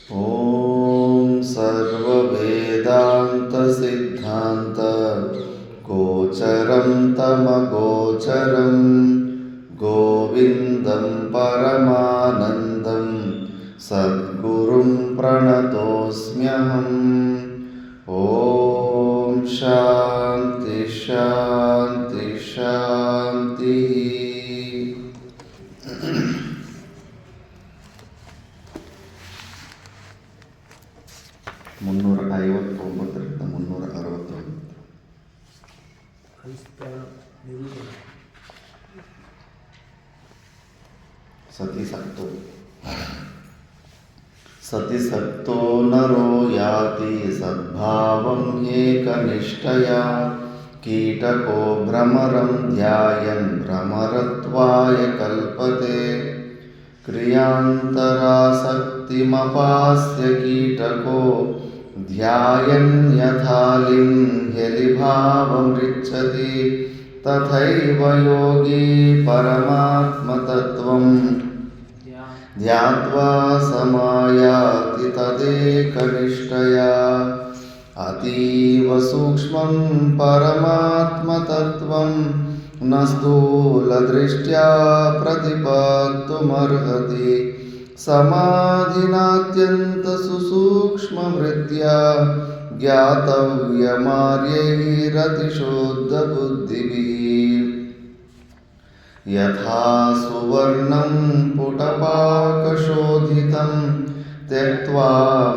ॐ सर्ववेदान्तसिद्धान्त गोचरं तमगोचरं गोविन्दं परमानन्दं सद्गुरुं प्रणतोऽस्म्यहम्। ॐ शान्ति शान्ति शान्तिः। 359 सतिसक्तो नरो याति सद्भावं एकनिष्ठया कीटको भ्रमरं ध्यायन् भ्रमरत्वाय कल्पते। क्रियान्तरासक्तिमपास्य कीटको ध्यायन् यथालिं ह्यलिभावमृच्छति तथैव योगी परमात्मतत्त्वं ध्यात्वा समायाति तदेकनिष्ठया। अतीव सूक्ष्मं परमात्मतत्त्वं न स्थूलदृष्ट्या प्रतिपत्तुमर्हति। समाधिनात्यन्तसुसूक्ष्मवृत्त्या ज्ञातव्यमार्यैरतिशुद्धबुद्धिभिः। यथा सुवर्णं पुटपाकशोधितं त्यक्त्वा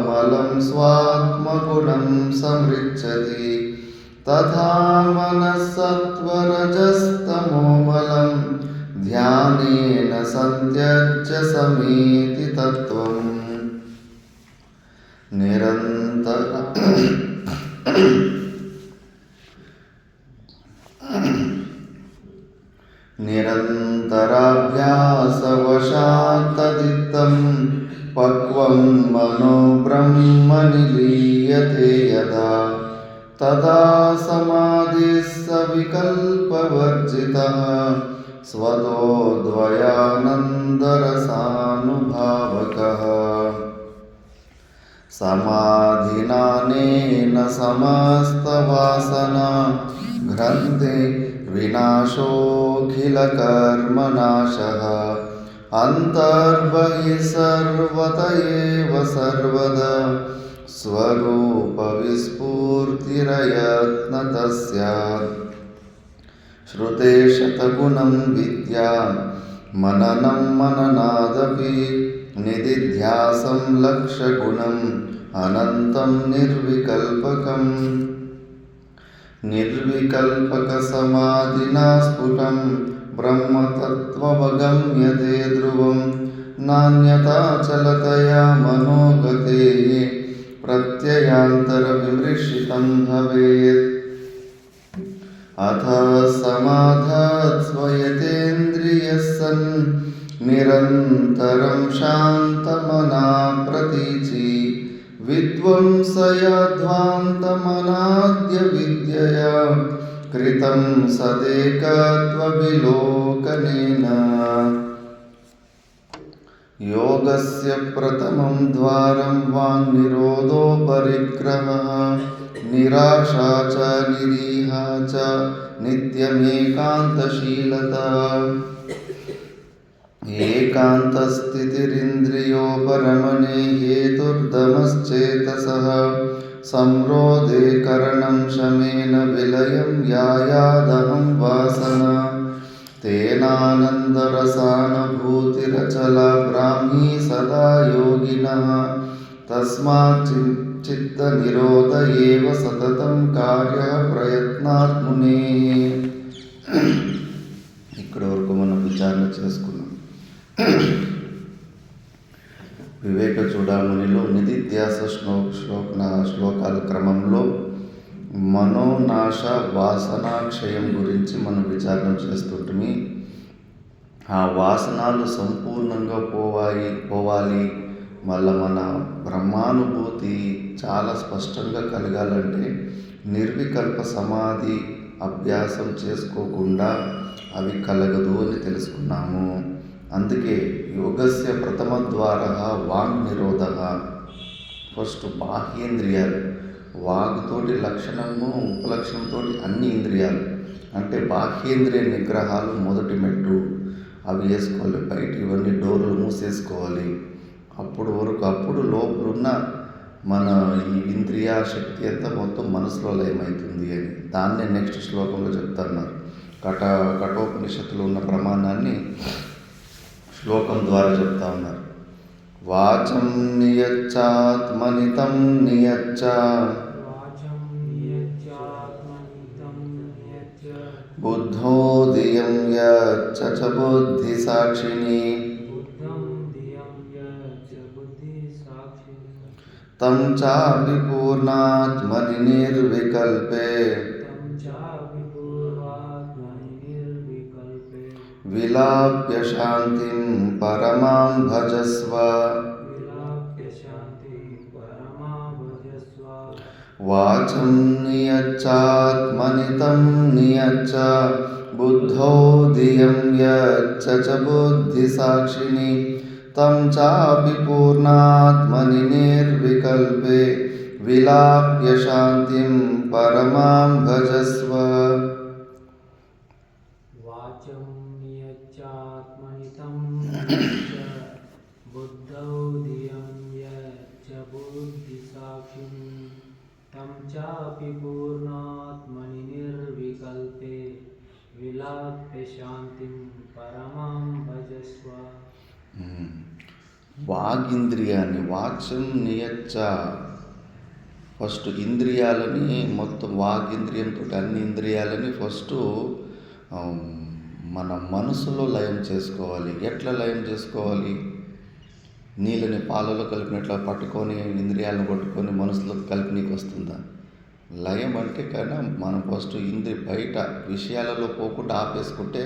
मलं स्वात्मगुणं समृच्छति तथा मनस्सत्त्वरजस्तमोमलं ध्यानेन सन्त्यज्य समेति तत्त्वम्। निरन्तराभ्यासवशात् तदित्तं पक्वं मनो ब्रह्मणि लीयते यदा तदा समाधिः सविकल्पवर्जितः स्वतोऽद्वयानन्दरसानुभावकः। समाधिनानेन समस्तवासना घ्रन्थे विनाशोऽखिलकर्मनाशः। अन्तर्बहिः सर्वत एव सर्वदा स्वरूपविस्फूर्तिरयत्नतः स्यात्। श्रुते शतगुणं विद्या मननं मननादपि निदिध्यासं लक्षगुणम् अनन्तं निर्विकल्पकम्। निर्विकल्पकसमाधिना स्फुटं ब्रह्मतत्त्वमवगम्यते ध्रुवं नान्यथा चलतया मनोगतेः प्रत्ययान्तरविमृशितं भवेत्। अथ समाधात्स्वयतेन्द्रियः सन् निरन्तरं शान्तमना प्रतीचि विध्वंसयाध्वान्तमनाद्य विद्यया कृतं सदेकत्वविलोकनेन। योगस्य प्रथमं द्वारं वाङ्निरोधो परिग्रहः निराशा च निरीहा च नित्यमेकान्तशीलता। एकान्तस्थितिरिन्द्रियोपरमणे हेतुर्दमश्चेतसः संरोधे करणं शमेन विलयं यायादहं वासना। तेनानन्दरसानुभूतिरचला ब्राह्मी सदा योगिनः तस्मात् चित्तनिरोध एव सततं कार्यः प्रयत्नात् मुनेः। ఇక్కడి వరకు మనం విచారణ చేసుకున్నాం. వివేక చూడామణిలో నిధిధ్యాస శ్లోకాల క్రమంలో మనోనాశ వాసనాక్షయం గురించి మనం విచారణ చేస్తుంటే ఆ వాసనాలు సంపూర్ణంగా పోవాలి మళ్ళీ మన బ్రహ్మానుభూతి చాలా స్పష్టంగా కలగాలంటే నిర్వికల్ప సమాధి అభ్యాసం చేసుకోకుండా అవి కలగదు అని తెలుసుకున్నాము. అందుకే యోగస్య ప్రథమ ద్వారః వాంగ్ నిరోధః. ఫస్ట్ బాహ్యేంద్రియాలు, వాగుతోటి లక్షణము ఉపలక్షణంతో అన్ని ఇంద్రియాలు, అంటే బాహ్యేంద్రియ నిగ్రహాలు మొదటి మెట్టు. అవి వేసుకోవాలి, బయట ఇవన్నీ డోర్లు మూసేసుకోవాలి. అప్పుడు లోపలున్న మన ఈ ఇంద్రియ శక్తి అంతా మొత్తం మనసులో లయమవుతుంది అని. దాన్నే నెక్స్ట్ శ్లోకంలో చెప్తున్నారు. కఠోపనిషత్తులో ఉన్న ప్రమాణాన్ని శ్లోకం ద్వారా చెప్తా ఉన్నారు. వాచం నియచ్చాత్మనితం నియచ్చ బుద్ధో ధియం యచ్చ చ బుద్ధి సాక్షిని తం చాపి పూర్ణాత్మని నిర్వికల్పే విలాప్య శాంతిం పరమాం భజస్వ. వాచం నియచ్చాత్మనితం నియచ్చ బుద్ధో ధియం యచ్చ చ బుద్ధి సాక్షిని తం చాపి పూర్ణాత్మని నిర్వికల్పే విలాప్య శాంతిం పరమాం భజస్వ. వాచం నియచ్చాత్మనితం బుద్ధౌ ధియం యచ్చ బుద్ధి సాక్షిని తం చాపి పూర్ణాత్మని నిర్వికల్పే విలాప్య శాంతిం పరమాం భజస్వ. వాగింద్రియాన్ని, వాచం నియచ్చ, ఫస్ట్ ఇంద్రియాలని మొత్తం వాగింద్రియంతో అన్ని ఇంద్రియాలని ఫస్ట్ మన మనసులో లయం చేసుకోవాలి. ఎట్లా లయం చేసుకోవాలి? నీళ్ళని పాలలో కలిపినట్లా పట్టుకొని ఇంద్రియాలను పట్టుకొని మనసులో కలిపినీకి వస్తుందా? లయం అంటే కన్నా మనం ఫస్ట్ బయట విషయాలలో పోకుండా ఆపేసుకుంటే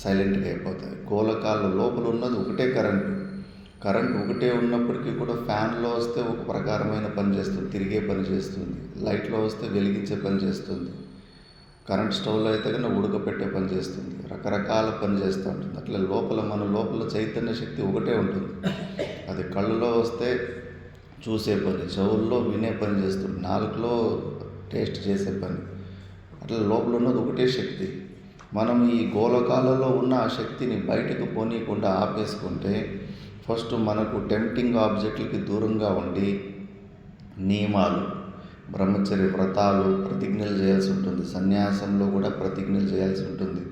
సైలెంట్గా అయిపోతాయి. గోళకాల లోపల ఉన్నది ఒకటే కరెంటు ఒకటే ఉన్నప్పటికీ కూడా ఫ్యాన్లో వస్తే ఒక ప్రకారమైన పని చేస్తుంది, తిరిగే పని చేస్తుంది. లైట్లో వస్తే వెలిగించే పని చేస్తుంది. కరెంట్ స్టవ్లో అయితే కన్నా ఉడకపెట్టే పని చేస్తుంది. రకరకాల పని చేస్తూ ఉంటుంది. అట్లా మన లోపల చైతన్య శక్తి ఒకటే ఉంటుంది. అది కళ్ళులో వస్తే చూసే పని, చెవుల్లో వినే పని చేస్తుంది, నాలుగులో టేస్ట్ చేసే పని. అట్లా లోపల ఉన్నది ఒకటే శక్తి. మనం ఈ గోళకాలలో ఉన్న ఆ శక్తిని బయటకు పోనీయకుండా ఆపేసుకుంటే ఫస్ట్ మనకు టెంప్టింగ్ ఆబ్జెక్టులకి దూరంగా ఉండి నియమాలు, బ్రహ్మచర్య వ్రతాలు, ప్రతిజ్ఞలు చేయాల్సి ఉంటుంది. సన్యాసంలో కూడా ప్రతిజ్ఞలు చేయాల్సి ఉంటుంది.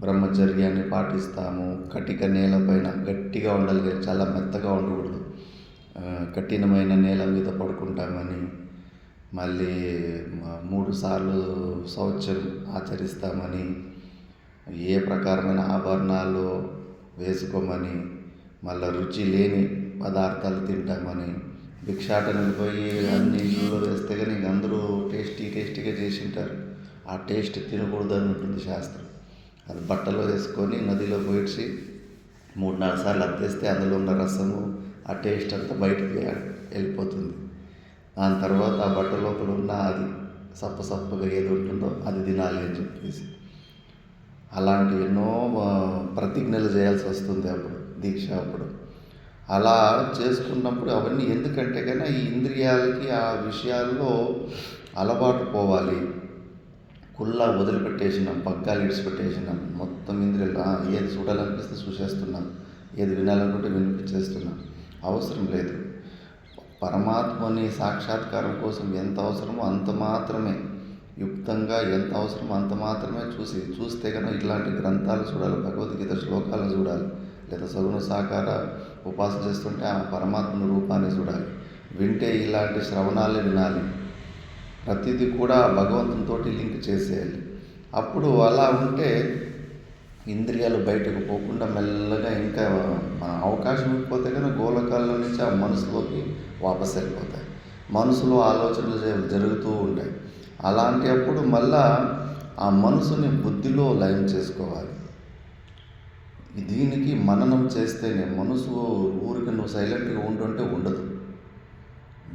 బ్రహ్మచర్యాన్ని పాటిస్తాము. కటిక నేలపైన గట్టిగా ఉండాలి, చాలా మెత్తగా ఉండకూడదు. కఠినమైన నేల మీద పడుకుంటామని, మళ్ళీ 3 సార్లు శౌచం ఆచరిస్తామని, ఏ ప్రకారమైన ఆభరణాలు వేసుకోమని, మళ్ళీ రుచి లేని పదార్థాలు తింటామని, భిక్షాటనకు పోయి అన్ని ఇంట్లో వేస్తే కానీ అందరూ టేస్టీగా చేసి ఉంటారు. ఆ టేస్ట్ తినకూడదు అని ఉంటుంది శాస్త్రం. అది బట్టలో వేసుకొని నదిలో పోయిడ్చి 3-4 సార్లు అత్తేస్తే అందులో ఉన్న రసము, ఆ టేస్ట్ అంతా బయటికి వెళ్ళిపోతుంది. దాని తర్వాత ఆ బట్ట లోపల ఉన్న అది సప్పగా ఏది ఉంటుందో అది తినాలి అని చెప్పేసి అలాంటి ఎన్నో ప్రతిజ్ఞలు చేయాల్సి వస్తుంది అప్పుడు దీక్ష. అప్పుడు అలా చేసుకున్నప్పుడు అవన్నీ ఎందుకంటే కన్నా ఈ ఇంద్రియాలకి ఆ విషయాల్లో అలవాటు పోవాలి. కుల్లా వదిలిపెట్టేసినాం, పగ్గాలు ఇడిచిపెట్టేసినాం. మొత్తం ఇంద్రియాలు ఏది చూడాలనిపిస్తే చూసేస్తున్నాం, ఏది వినాలనుకుంటే వినిపించేస్తున్నాం. అవసరం లేదు. పరమాత్మని సాక్షాత్కారం కోసం ఎంత అవసరమో అంత మాత్రమే, యుక్తంగా ఎంత అవసరమో అంత మాత్రమే చూస్తే కనుక ఇట్లాంటి గ్రంథాలు చూడాలి, భగవద్గీత శ్లోకాలు చూడాలి, లేదా సగుణ సాకార ఉపాసన చేస్తుంటే ఆ పరమాత్మ రూపాన్ని చూడాలి. వింటే ఇలాంటి శ్రవణాలే వినాలి. ప్రతిదీ కూడా భగవంతునితో లింక్ చేసేయాలి. అప్పుడు అలా ఉంటే ఇంద్రియాలు బయటకు పోకుండా మెల్లగా ఇంకా మన అవకాశం ఇవ్వకపోతే కనుక గోళకాల్లో నుంచి ఆ మనసులోకి వాపస్ వెళ్ళిపోతాయి. మనసులో ఆలోచనలు జరుగుతూ ఉంటాయి. అలాంటి అప్పుడు మళ్ళా ఆ మనసుని బుద్ధిలో లయం చేసుకోవాలి. దీనికి మననం చేస్తేనే మనసు ఊరికి నువ్వు సైలెంట్గా ఉంటుంటే ఉండదు.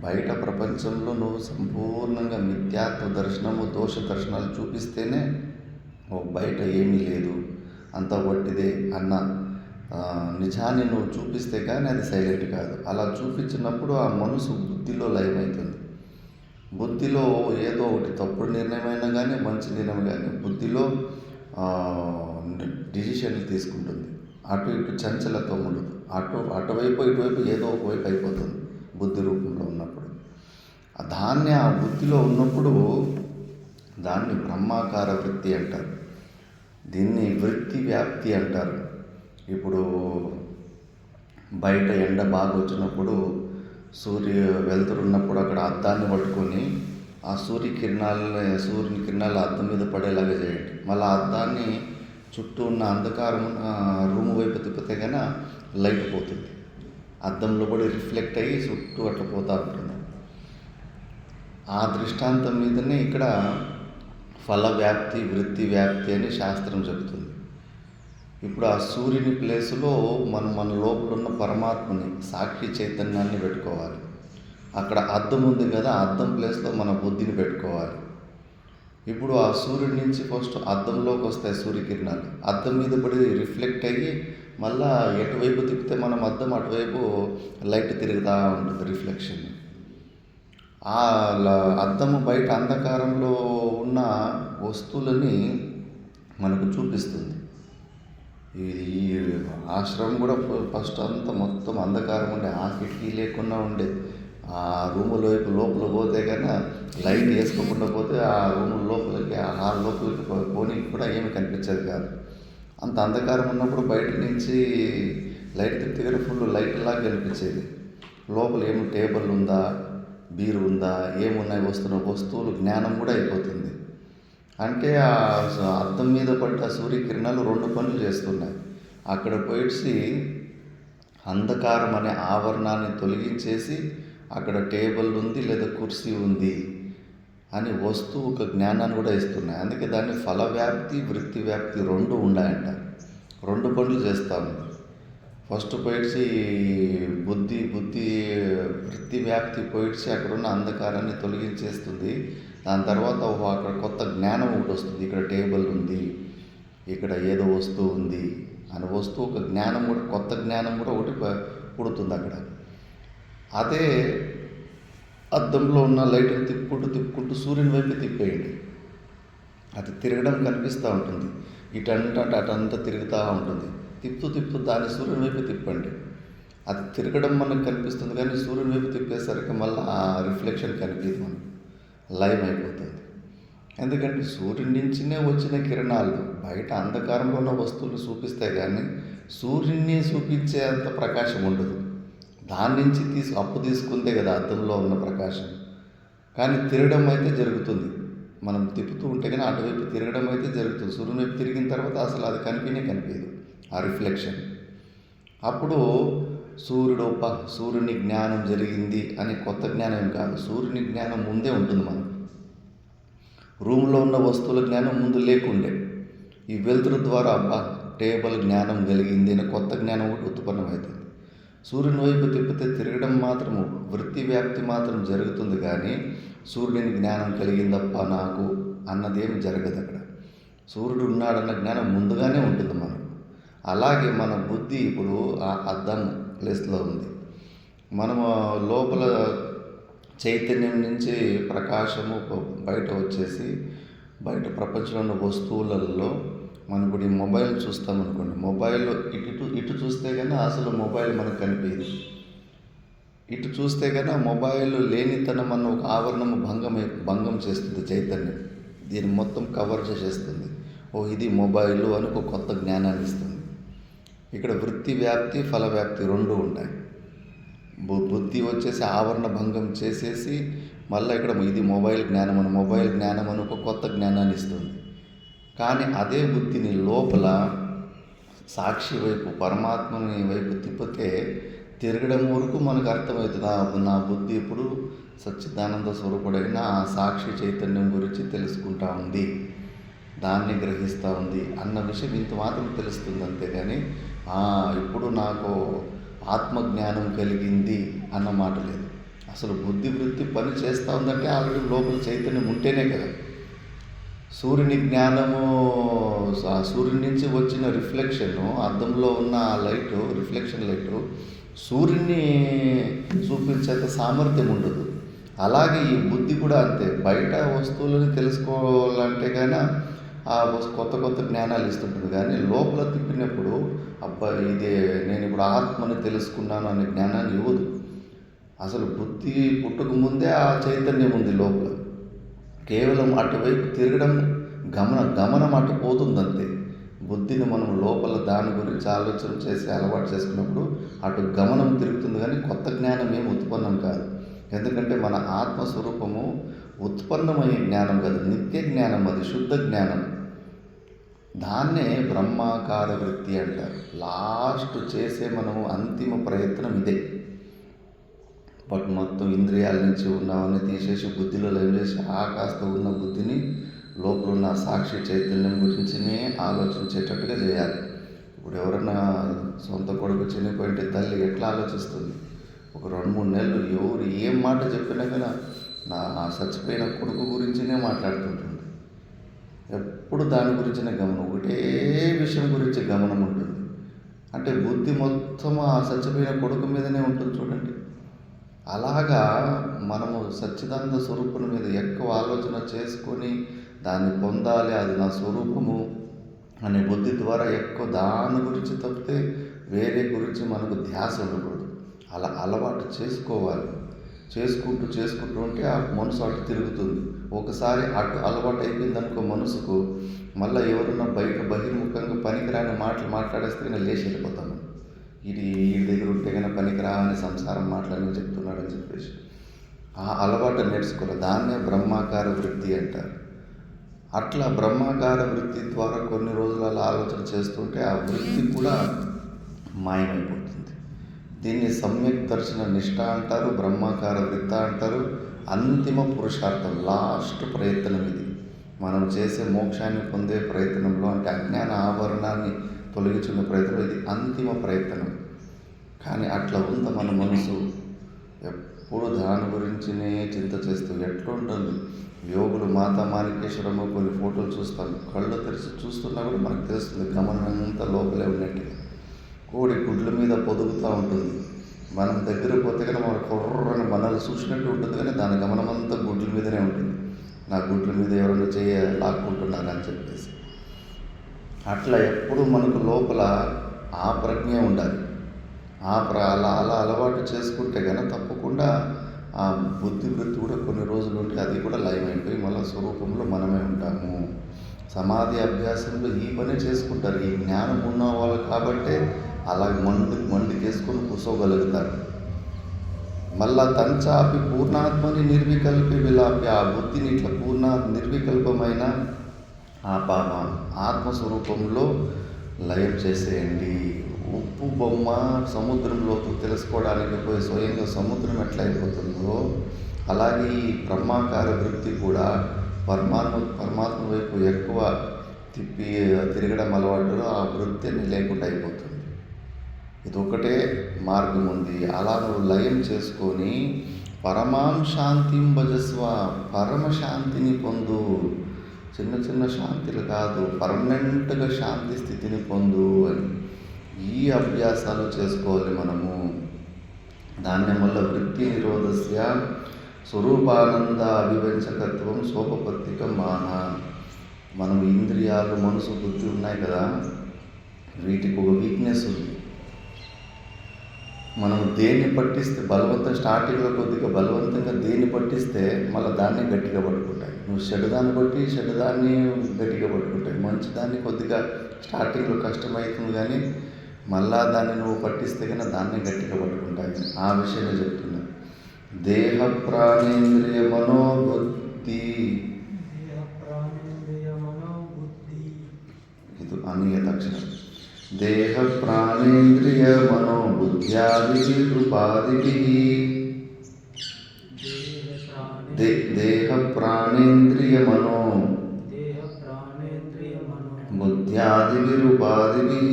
బయట ప్రపంచంలో నువ్వు సంపూర్ణంగా మిథ్యాత్వ దర్శనము, దోష దర్శనాలు చూపిస్తేనే బయట ఏమీ లేదు, అంతా వట్టిదే అన్న నిజాన్ని నువ్వు చూపిస్తే కానీ అది సైలెంట్ కాదు. అలా చూపించినప్పుడు ఆ మనసు బుద్ధిలో లయమవుతుంది. బుద్ధిలో ఏదో ఒకటి తప్పుడు నిర్ణయమైనా కానీ మంచి నిర్ణయం కానీ బుద్ధిలో డిసిషన్లు తీసుకుంటుంది. అటు ఇటు చంచలత్వం ఉండదు. అటువైపు ఇటువైపు ఏదో ఒకవైపు అయిపోతుంది బుద్ధి రూపంలో ఉన్నప్పుడు. దాన్ని ఆ బుద్ధిలో ఉన్నప్పుడు దాన్ని బ్రహ్మాకార వృత్తి అంటారు. దీన్ని వృత్తి వ్యాప్తి అంటారు. ఇప్పుడు బయట ఎండ బాగా వచ్చినప్పుడు వెలుతురు ఉన్నప్పుడు అక్కడ అద్దాన్ని పట్టుకొని ఆ సూర్యుని కిరణాలు అద్దం మీద పడేలాగా చేయండి. మళ్ళీ ఆ అద్దాన్ని చుట్టూ ఉన్న అంధకారం రూమ్ వైపు తిప్పితే కన్నా లైట్ పోతుంది. అద్దంలో కూడా రిఫ్లెక్ట్ అయ్యి చుట్టూ అట్లా పోతూ ఉంటుంది. ఆ దృష్టాంతం మీదనే ఇక్కడ ఫల వ్యాప్తి వృత్తి వ్యాప్తి అని శాస్త్రం చెబుతుంది. ఇప్పుడు ఆ సూర్యుని ప్లేసులో మన లోపల ఉన్న పరమాత్మని సాక్షి చైతన్యాన్ని పెట్టుకోవాలి. అక్కడ అద్దం ఉంది కదా, అద్దం ప్లేస్లో మన బుద్ధిని పెట్టుకోవాలి. ఇప్పుడు ఆ సూర్యుడి నుంచి ఫస్ట్ అద్దంలోకి వస్తాయి సూర్యకిరణాలు. అద్దం మీద పడి రిఫ్లెక్ట్ అయ్యి మళ్ళా ఎటువైపు తిప్పితే మనం అద్దం అటువైపు లైట్ తిరుగుతూ ఉంటుంది రిఫ్లెక్షన్. ఆ అద్దము బయట అంధకారంలో ఉన్న వస్తువులని మనకు చూపిస్తుంది. ఈ ఆశ్రమం కూడా ఫస్ట్ అంతా మొత్తం అంధకారం ఉండే, ఆ కిటికీ లేకుండా ఉండే. ఆ రూముల వైపు లోపల పోతే కన్నా లైట్ వేసుకోకుండా పోతే ఆ రూముల లోపలికి ఆ హాల్ లోపలికి పోనీకి కూడా ఏమి కనిపించేది కాదు. అంత అంధకారం ఉన్నప్పుడు బయట నుంచి లైట్ తిప్పితే కానీ ఫుల్ లైట్ లాగా కనిపించేది. లోపల ఏమి టేబుల్ ఉందా, బీరు ఉందా, ఏమున్నాయి వస్తువులు జ్ఞానం కూడా అయిపోతుంది. అంటే ఆ అద్దం మీద పడ్డ సూర్యకిరణాలు 2 పనులు చేస్తున్నాయి. అక్కడ పోయిసి అంధకారం అనే ఆవరణాన్ని తొలగించేసి అక్కడ టేబుల్ ఉంది లేదా కుర్చీ ఉంది అని వస్తువు ఒక జ్ఞానాన్ని కూడా ఇస్తున్నాయి. అందుకే దాన్ని ఫల వ్యాప్తి వృత్తి వ్యాప్తి 2 ఉన్నాయంట. 2 పనులు చేస్తూ ఉంది. ఫస్ట్ పోయిడ్చి బుద్ధి వృత్తి వ్యాప్తి పోయిడ్చి అక్కడున్న అంధకారాన్ని తొలగించేస్తుంది. దాని తర్వాత అక్కడ కొత్త జ్ఞానం ఒకటి వస్తుంది. ఇక్కడ టేబుల్ ఉంది, ఇక్కడ ఏదో వస్తువు ఉంది అని వస్తువు ఒక జ్ఞానం కూడా, కొత్త జ్ఞానం కూడా ఒకటి పుడుతుంది అక్కడ. అదే అద్దంలో ఉన్న లైట్ని తిప్పుకుంటూ సూర్యుని వైపు తిప్పేయండి. అది తిరగడం కనిపిస్తూ ఉంటుంది. ఇటంటే అటంతా తిరుగుతూ ఉంటుంది. తిప్పుతూ దాన్ని సూర్యుని వైపు తిప్పండి. అది తిరగడం మనకు కనిపిస్తుంది, కానీ సూర్యుని వైపు తిప్పేసరికి మళ్ళీ ఆ రిఫ్లెక్షన్ కనిపించదు, మనకు లైవ్ అయిపోతుంది. ఎందుకంటే సూర్యుడి నుంచినే వచ్చిన కిరణాలు బయట అంధకారంలో ఉన్న వస్తువులు చూపిస్తాయి, కానీ సూర్యుడిని చూపించే అంత ప్రకాశం ఉండదు. దాని నుంచి అప్పు తీసుకుందే కదా అద్దంలో ఉన్న ప్రకాశం. కానీ తిరగడం అయితే జరుగుతుంది. మనం తిప్పుతూ ఉంటే కానీ అటువైపు తిరగడం అయితే జరుగుతుంది. సూర్యుని వైపు తిరిగిన తర్వాత అసలు అది కనిపించదు ఆ రిఫ్లెక్షన్. అప్పుడు సూర్యుని జ్ఞానం జరిగింది అని కొత్త జ్ఞానం ఏం కాదు. సూర్యుని జ్ఞానం ముందే ఉంటుంది మనకు. రూమ్లో ఉన్న వస్తువుల జ్ఞానం ముందు లేకుండే. ఈ వెలుతురు ద్వారా టేబుల్ జ్ఞానం కలిగింది అని కొత్త జ్ఞానం ఒకటి ఉత్పన్నమవుతుంది. సూర్యుని వైపు తిప్పితే తిరగడం మాత్రము వృత్తి వ్యాప్తి మాత్రం జరుగుతుంది, కానీ సూర్యుని జ్ఞానం కలిగిందప్ప నాకు అన్నదేమి జరగదు అక్కడ. సూర్యుడు ఉన్నాడన్న జ్ఞానం ముందుగానే ఉంటుంది మనకు. అలాగే మన బుద్ధి ఇప్పుడు ఆ అద్దం ప్లేస్లో ఉంది. మనము లోపల చైతన్యం నుంచి ప్రకాశము బయట వచ్చేసి బయట ప్రపంచంలో ఉన్న వస్తువులలో మనం ఇప్పుడు ఈ మొబైల్ చూస్తామనుకోండి. మొబైల్ ఇటు చూస్తే కన్నా అసలు మొబైల్ మనకు కనిపించదు. ఇటు చూస్తే కన్నా మొబైల్ లేనితనం అన్న ఒక ఆవరణము భంగం చేస్తుంది చైతన్యం. దీన్ని మొత్తం కవర్ చేసేస్తుంది. ఇది మొబైలు అని ఒక కొత్త జ్ఞానాన్ని ఇస్తుంది. ఇక్కడ వృత్తి వ్యాప్తి ఫల వ్యాప్తి 2 ఉంటాయి. బుద్ధి వచ్చేసి ఆవరణ భంగం చేసేసి మళ్ళీ ఇక్కడ ఇది మొబైల్ జ్ఞానం అని ఒక కొత్త జ్ఞానాన్ని ఇస్తుంది. కానీ అదే బుద్ధిని లోపల సాక్షి వైపు పరమాత్మని వైపు తిప్పితే తిరగడం వరకు మనకు అర్థమవుతుంది. నా బుద్ధి ఇప్పుడు సచ్చిదానంద స్వరూపుడైన ఆ సాక్షి చైతన్యం గురించి తెలుసుకుంటా ఉంది, దాన్ని గ్రహిస్తూ ఉంది అన్న విషయం ఇంత మాత్రం తెలుస్తుంది. అంతేగాని ఇప్పుడు నాకు ఆత్మజ్ఞానం కలిగింది అన్న మాట లేదు. అసలు బుద్ధి వృత్తి పని చేస్తూ ఉందంటే ఆల్రెడీ లోపల చైతన్యం ఉంటేనే కదా. సూర్యుని జ్ఞానము, ఆ సూర్యుని నుంచి వచ్చిన రిఫ్లెక్షను, అద్దంలో ఉన్న ఆ లైటు, రిఫ్లెక్షన్ లైటు సూర్యుని చూపించేంత సామర్థ్యం ఉండదు. అలాగే ఈ బుద్ధి కూడా అంతే. బయట వస్తువులను తెలుసుకోవాలంటే కానీ ఆ కొత్త కొత్త జ్ఞానాలు ఇస్తుంటుంది, కానీ లోపల తిప్పినప్పుడు అబ్బా ఇది నేను ఇప్పుడు ఆత్మని తెలుసుకున్నాను అనే జ్ఞానాన్ని ఇవ్వదు. అసలు బుద్ధి పుట్టక ముందే ఆ చైతన్యం ఉంది లోపల. కేవలం అటువైపు తిరగడం, గమనం అటు పోతుందంతే. బుద్ధిని మనం లోపల దాని గురించి ఆలోచన చేసి అలవాటు చేసుకున్నప్పుడు అటు గమనం తిరుగుతుంది, కానీ కొత్త జ్ఞానం ఏం ఉత్పన్నం కాదు. ఎందుకంటే మన ఆత్మస్వరూపము ఉత్పన్నమయ్యే జ్ఞానం కాదు, నిత్య జ్ఞానం, అది శుద్ధ జ్ఞానం. దాన్నే బ్రహ్మాకార వృత్తి అంటారు. లాస్ట్ చేసే మనము అంతిమ ప్రయత్నం ఇదే. బట్ మొత్తం ఇంద్రియాల నుంచి ఉన్నవన్నీ తీసేసి బుద్ధిలో లయం చేసి ఆ కాస్త ఉన్న బుద్ధిని లోపల ఉన్న సాక్షి చైతన్యం గురించినే ఆలోచించేటట్టుగా చేయాలి. ఇప్పుడు ఎవరన్నా సొంత కొడుకు చనిపోయింటే తల్లి ఎట్లా ఆలోచిస్తుంది? ఒక 2-3 నెలలు ఎవరు ఏం మాట చెప్పినా కానీ నా చచ్చిపోయిన కొడుకు గురించినే మాట్లాడుతుంటుంది. ఎప్పుడు దాని గురించిన గమనం, ఒకటే విషయం గురించి గమనం ఉంటుంది. అంటే బుద్ధి మొత్తం ఆ చచ్చిపోయిన కొడుకు మీదనే ఉంటుంది చూడండి. అలాగా మనము సచ్చిదానంద స్వరూపుని మీద ఎక్కువ ఆలోచన చేసుకొని దాన్ని పొందాలి, అది నా స్వరూపము అనే బుద్ధి ద్వారా ఎక్కువ దాని గురించి తప్పితే వేరే గురించి మనకు ధ్యాస ఉండకూడదు. అలా అలవాటు చేసుకోవాలి. చేసుకుంటూ ఉంటే ఆ మనసు అటు తిరుగుతుంది. ఒకసారి అటు అలవాటు అయిపోయింది అనుకో మనసుకు, మళ్ళీ ఎవరన్నా బయట బహిర్ముఖంగా పనికిరాని మాటలు మాట్లాడేస్తే నేను లేచి వెళ్ళిపోతాను. ఇది వీడి దగ్గర ఉంటే కానీ పనికిరాని సంసారం మాటలని చెప్తున్నాడని చెప్పేసి ఆ అలవాటు నేర్చుకోవాలి. దాన్నే బ్రహ్మాకార వృత్తి అంటారు. అట్లా బ్రహ్మాకార వృత్తి ద్వారా కొన్ని రోజులు అలా ఆలోచన చేస్తుంటే ఆ వృత్తి కూడా మాయమైపోతుంది. దీన్ని సమ్యక్ దర్శన నిష్ఠ అంటారు, బ్రహ్మాకార వృత్త అంటారు. అంతిమ పురుషార్థం, లాస్ట్ ప్రయత్నం ఇది. మనం చేసే మోక్షాన్ని పొందే ప్రయత్నంలో, అంటే అజ్ఞాన ఆవరణాన్ని తొలగించుకునే ప్రయత్నం ఇది అంతిమ ప్రయత్నం. కానీ అట్లా ఉందా మన మనసు? ఎప్పుడు దాని గురించినే చింత చేస్తూ ఎట్లుంటుంది. యోగులు మాతా మాణికేశ్వరమ్మ కొన్ని ఫోటోలు చూస్తాను, కళ్ళు తెరిచి చూస్తున్నా కూడా మనకు తెలుస్తుంది గమనం అంతా లోపలే ఉన్నట్టుగా. కోడి గుడ్ల మీద పొదుగుతూ ఉంటుంది. మనం దగ్గర పోతే కానీ మన కుర్రని మనల్ని చూసినట్టు ఉంటుంది, కానీ దాని గమనం అంతా గుడ్ల మీదనే ఉంటుంది. నా గుడ్ల మీద ఎవరైనా లాక్కుంటున్నారు అని చెప్పేసి. అట్లా ఎప్పుడు మనకు లోపల ఆ ప్రజ్ఞ ఉండాలి. అలా అలవాటు చేసుకుంటే కనుక తప్పకుండా ఆ బుద్ధి వృత్తి కూడా కొన్ని రోజులు ఉంటే అది కూడా లయమైపోయి మళ్ళీ స్వరూపంలో మనమే ఉంటాము. సమాధి అభ్యాసంలో ఈ పని చేసుకుంటారు. ఈ జ్ఞానం ఉన్న వాళ్ళు కాబట్టే అలా మండికేసుకొని కూర్చోగలుగుతారు. మళ్ళా తంచాపి పూర్ణాత్మని నిర్వికల్పి విలాపి, ఆ బుద్ధిని ఇట్లా నిర్వికల్పమైన ఆ ఆత్మస్వరూపంలో లయం చేసేయండి. ఉప్పు బొమ్మ సముద్రంలోకి తెలుసుకోవడానికి పోయి స్వయంగా సముద్రం ఎట్లా అయిపోతుందో అలాగే ఈ బ్రహ్మాకార వృత్తి కూడా పరమాత్మ వైపు ఎక్కువ తిరగడం అలవాటులో ఆ వృత్తి లేకుండా అయిపోతుంది. ఇది ఒకటే మార్గం ఉంది. అలా నువ్వు లయం చేసుకొని పరమాం శాంతిం భజస్వ, పరమశాంతిని పొందు. చిన్న చిన్న శాంతిలు కాదు, పర్మనెంట్గా శాంతి స్థితిని పొందు అని ఈ అభ్యాసాలు చేసుకోవాలి మనము. దాన్ని వల్ల వృత్తి నిరోధస్య స్వరూపానంద అభివంచకత్వం సోపపత్తికం మాన. మనం ఇంద్రియాలు, మనసు, బుద్ధి ఉన్నాయి కదా, వీటికి ఒక వీక్నెస్ ఉంది. మనం దేన్ని పట్టిస్తే స్టార్టింగ్లో కొద్దిగా బలవంతంగా దేన్ని పట్టిస్తే మళ్ళీ దాన్ని గట్టిగా పట్టుకుంటాయి. నువ్వు చెడుదాన్ని బట్టి చెడుదాన్ని గట్టిగా పట్టుకుంటాయి. మంచిదాన్ని కొద్దిగా స్టార్టింగ్లో కష్టమవుతుంది, కానీ మళ్ళా దాన్ని నువ్వు పట్టిస్తే కన్నా దాన్ని గట్టిగా పట్టుకుంటాయి. ఆ విషయమే చెప్తున్నా. దేహ ప్రాణేంద్రియ మనోబుద్ధి, ఇది అనియత అక్షరం. దేహ ప్రాణేంద్రియ మనోబుద్ధ్యాది రూపాదిభి, దేహ ప్రాణేంద్రియ మనో బుద్ధ్యాది రూపాదిభి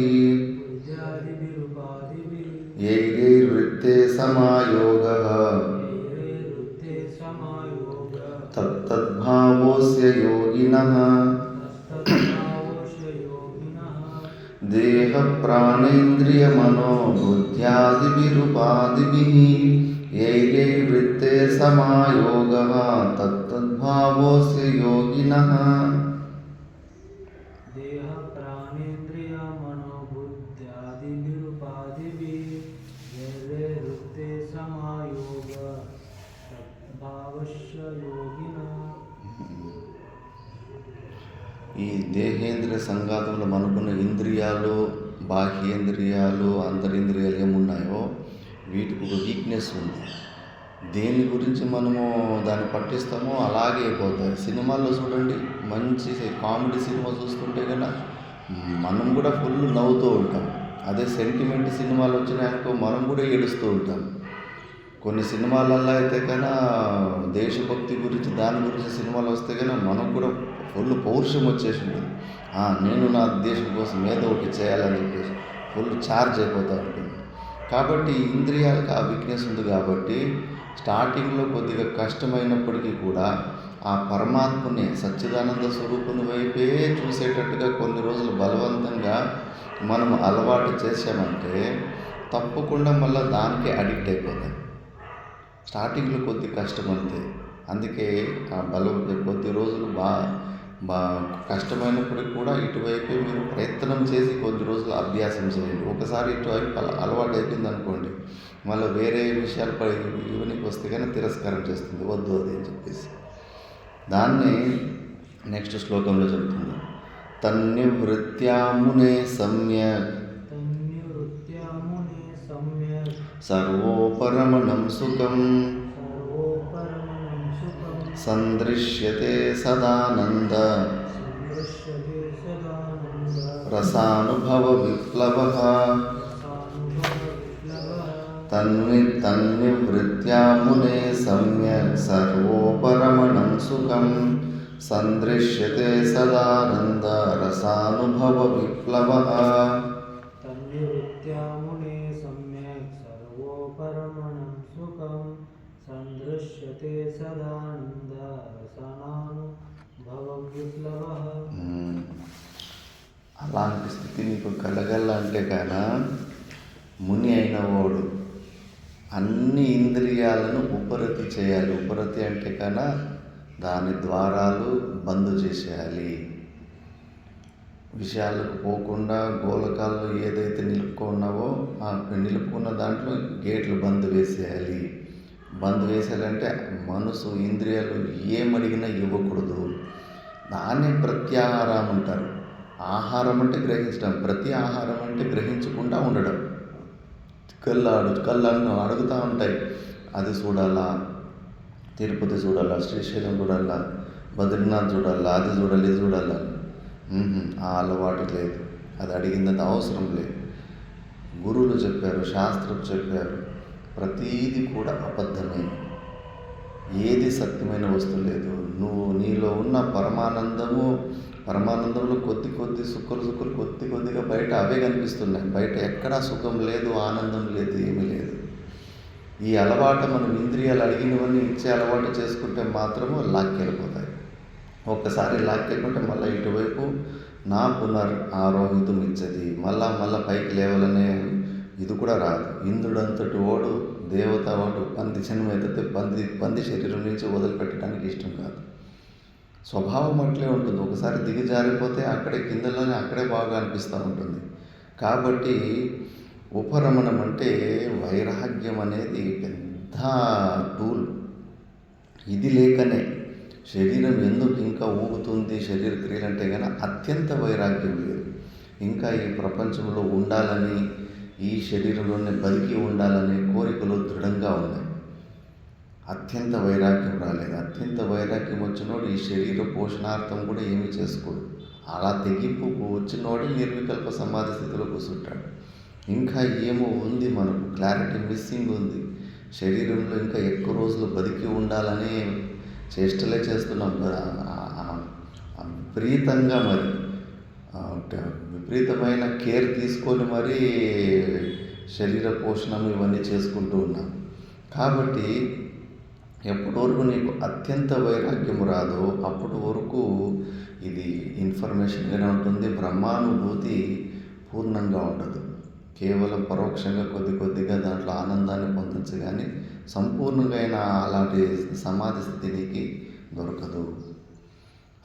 యైర్వృత్తే సమాయోగః తత్తద్భావోస్య యోగినః ప్రాణేంద్రియ మనోబుద్ధ్యాదిభిరుపాదిభిః యైర్వృత్తే సమాయోగః తత్తద్భావోऽస్య యోగినః. దేహ ప్రాణేంద్రియ మనోబుద్ధ్యాదిభిరుపాదిభిః యైర్వృత్తే సమాయోగ తద్భావస్య యోగినః. ఈ దేహేంద్రియ సంఘాతంలో మనకున్న ఇంద్రియాలు, బాహ్యేంద్రియాలు, అంతరింద్రియాలు ఏమున్నాయో వీటికి ఒక వీక్నెస్ ఉంది. దేని గురించి మనము దాన్ని పట్టిస్తామో అలాగే అయిపోతాయి. సినిమాల్లో చూడండి, మంచి కామెడీ సినిమా చూస్తుంటే కన్నా మనం కూడా ఫుల్ నవ్వుతూ ఉంటాం. అదే సెంటిమెంట్ సినిమాలు వచ్చినాయనుకో మనం కూడా ఏడుస్తూ ఉంటాం. కొన్ని సినిమాలల్లో అయితే కన్నా దేశభక్తి గురించి దాని గురించి సినిమాలు వస్తే కన్నా మనకు కూడా ఫుల్ పౌరుషం వచ్చేసి ఉంటుంది. నేను నా దేశం కోసం ఏదో ఒకటి చేయాలని చెప్పేసి ఫుల్ ఛార్జ్ అయిపోతూ ఉంటుంది. కాబట్టి ఇంద్రియాలకు ఆ వీక్నెస్ ఉంది. కాబట్టి స్టార్టింగ్లో కొద్దిగా కష్టమైనప్పటికీ కూడా ఆ పరమాత్మని, సచ్చిదానంద స్వరూపుని వైపే చూసేటట్టుగా కొన్ని రోజులు బలవంతంగా మనం అలవాటు చేసామంటే తప్పకుండా మళ్ళీ దానికే అడిక్ట్ అయిపోతాం. స్టార్టింగ్లో కొద్ది కష్టం అంతే. అందుకే ఆ కొద్ది రోజులు కష్టమైనప్పటికీ కూడా ఇటువైపే మీరు ప్రయత్నం చేసి కొద్ది రోజులు అభ్యాసం చేయండి. ఒకసారి ఇటువైపు అలవాటు అయిపోయింది అనుకోండి, మళ్ళీ వేరే విషయాలపై ఇవనికి వస్తే కానీ తిరస్కారం చేస్తుంది, వద్దు అది అని చెప్పేసి. దాన్ని నెక్స్ట్ శ్లోకంలో చెబుతుంది. తన్నివృత్యామునే సమ్యక్ సర్వోపరమణం సుఖం సందృశ్యతే సదానంద రసానుభవ విప్లవః. తన్నివృత్యామునే సమ్యక్ సర్వోపరమణం సుఖం సందృశ్యతే సదానంద రసానుభవ విప్లవః. తన్నివృత్యామునే సమ్యక్ సర్వోపరమణం సుఖం సందృశ్యతే సదానంద రసానుభవ విప్లవః. అలాంటి స్థితి నీకు కలగలంటే కాన ముని అయిన వాడు అన్ని ఇంద్రియాలను ఉపరతి చేయాలి. ఉపరతి అంటే కన్నా దాని ద్వారాలు బంద్ చేసేయాలి. విషయాలకు పోకుండా గోలకాల్లో ఏదైతే నిలుపుకున్నావో ఆ నిలుపుకున్న దాంట్లో గేట్లు బంద్ వేసేయాలి. బంద్ వేసేయాలంటే మనసు, ఇంద్రియాలు ఏమడిగినా ఇవ్వకూడదు. దాన్ని ప్రత్యాహారం అంటారు. ఆహారం అంటే గ్రహించడం, ప్రతి ఆహారం అంటే గ్రహించకుండా ఉండడం. కళ్ళను అడుగుతూ ఉంటాయి, అది చూడాలా, తిరుపతి చూడాలా, శ్రీశైలం చూడాలా, బద్రీనాథ్ చూడాలా, అది చూడాలి, ఇది చూడాలా. ఆ అలవాటు లేదు. అది అడిగిందంత అవసరం లేదు. గురువులు చెప్పారు, శాస్త్రం చెప్పారు, ప్రతీది కూడా అబద్ధమే. ఏది సత్యమైన వస్తువు లేదు. నువ్వు నీలో ఉన్న పరమానందంలో కొద్ది సుక్కలు కొద్దిగా బయట అవే కనిపిస్తున్నాయి. బయట ఎక్కడా సుఖం లేదు, ఆనందం లేదు, ఏమీ లేదు. ఈ అలవాటు మనం ఇంద్రియాలు అడిగినవన్నీ ఇచ్చే అలవాటు చేసుకుంటే మాత్రము లాక్కెళ్ళిపోతాయి. ఒక్కసారి లాక్కెళ్ళుకుంటే మళ్ళీ ఇటువైపు నా ఆరోహితం ఇచ్చది, మళ్ళా పైకి లేవాలనే ఇది కూడా రాదు. ఇంద్రుడంతటి వాడు, దేవత వాడు పంది జన్మైతే పంది శరీరం నుంచి వదిలిపెట్టడానికి ఇష్టం కాదు. స్వభావం అట్లే ఉంటుంది. ఒకసారి దిగజారిపోతే అక్కడే కిందలోనే అక్కడే బాగా అనిపిస్తూ ఉంటుంది. కాబట్టి ఉపరమణం అంటే వైరాగ్యం అనేది పెద్ద టూల్. ఇది లేకనే శరీరం ఎందుకు ఇంకా ఊగుతుంది, శరీర క్రియలు అంటే కానీ అత్యంత వైరాగ్యం లేదు. ఇంకా ఈ ప్రపంచంలో ఉండాలని, ఈ శరీరంలోనే బతికి ఉండాలనే కోరికలు దృఢంగా ఉన్నాయి. అత్యంత వైరాగ్యం రాలేదు. అత్యంత వైరాగ్యం వచ్చినోడు ఈ శరీర పోషణార్థం కూడా ఏమీ చేసుకోడు. అలా తెగింపు వచ్చినోడే నిర్వికల్ప సమాధి స్థితిలో కూర్చుంటాడు. ఇంకా ఏమో ఉంది, మనకు క్లారిటీ మిస్సింగ్ ఉంది. శరీరంలో ఇంకా ఎక్కువ రోజులు బతికి ఉండాలని చేష్టలే చేస్తున్నాం. విపరీతంగా విపరీతమైన కేర్ తీసుకొని మరీ శరీర పోషణం ఇవన్నీ చేసుకుంటూ ఉన్నాం. కాబట్టి ఎప్పటి వరకు నీకు అత్యంత వైరాగ్యం రాదో అప్పటి వరకు ఇది ఇన్ఫర్మేషన్గానే ఉంటుంది. బ్రహ్మానుభూతి పూర్ణంగా ఉండదు. కేవలం పరోక్షంగా కొద్ది కొద్దిగా దాంట్లో ఆనందాన్ని పొందొచ్చు, కానీ సంపూర్ణంగా అయిన అలాంటి సమాధి స్థితి నీకు దొరకదు.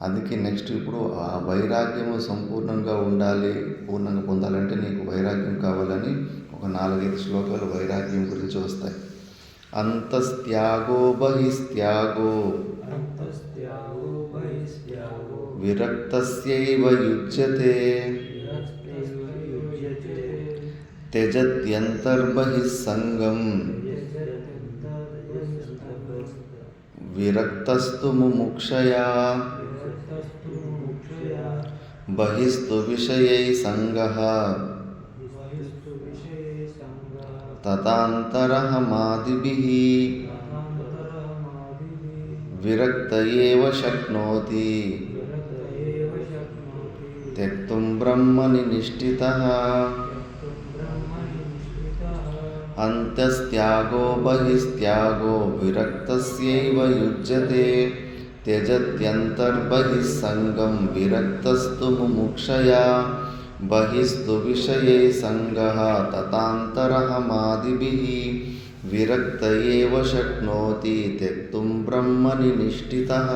అందుకే నెక్స్ట్ ఇప్పుడు ఆ వైరాగ్యము సంపూర్ణంగా ఉండాలి, పూర్ణంగా పొందాలంటే నీకు వైరాగ్యం కావాలని ఒక 4-5 శ్లోకాలు వైరాగ్యం గురించి వస్తాయి. అంతస్త్యాగో బహిస్త్యాగో అంతస్త్యాగో బహిస్త్యాగో విరక్తస్యైవ యుజ్యతే విరక్తైవ యుజ్యతే త్యజత్యంతర్బహిస్సంగం విరక్తస్తు ముముక్షయా విరక్తస్తు ముముక్షయా బహిస్తు విషయై సంగః బహిస్తు విషయే సంగః తతాంతరహమాదిభిః తథాంతరమాదిభిః విరక్త ఏవ శక్నోతి విరక్త ఏవ శక్నోతి త్యక్తుం బ్రహ్మణి నిష్ఠితః త్యక్తుం బ్రహ్మణి నిష్ఠితః అంతస్త్యాగో బహిస్త్యాగో విరక్తస్యైవ యుజ్యతే త్యజత్యంతర్బహిస్సంగం విరక్తస్తు ముముక్షయా బహిస్తు విషయే సంగః తతాంతరహమాదిభిః విరక్త ఏవ శక్నోతి త్యక్తుం బ్రహ్మణి నిష్ఠితః.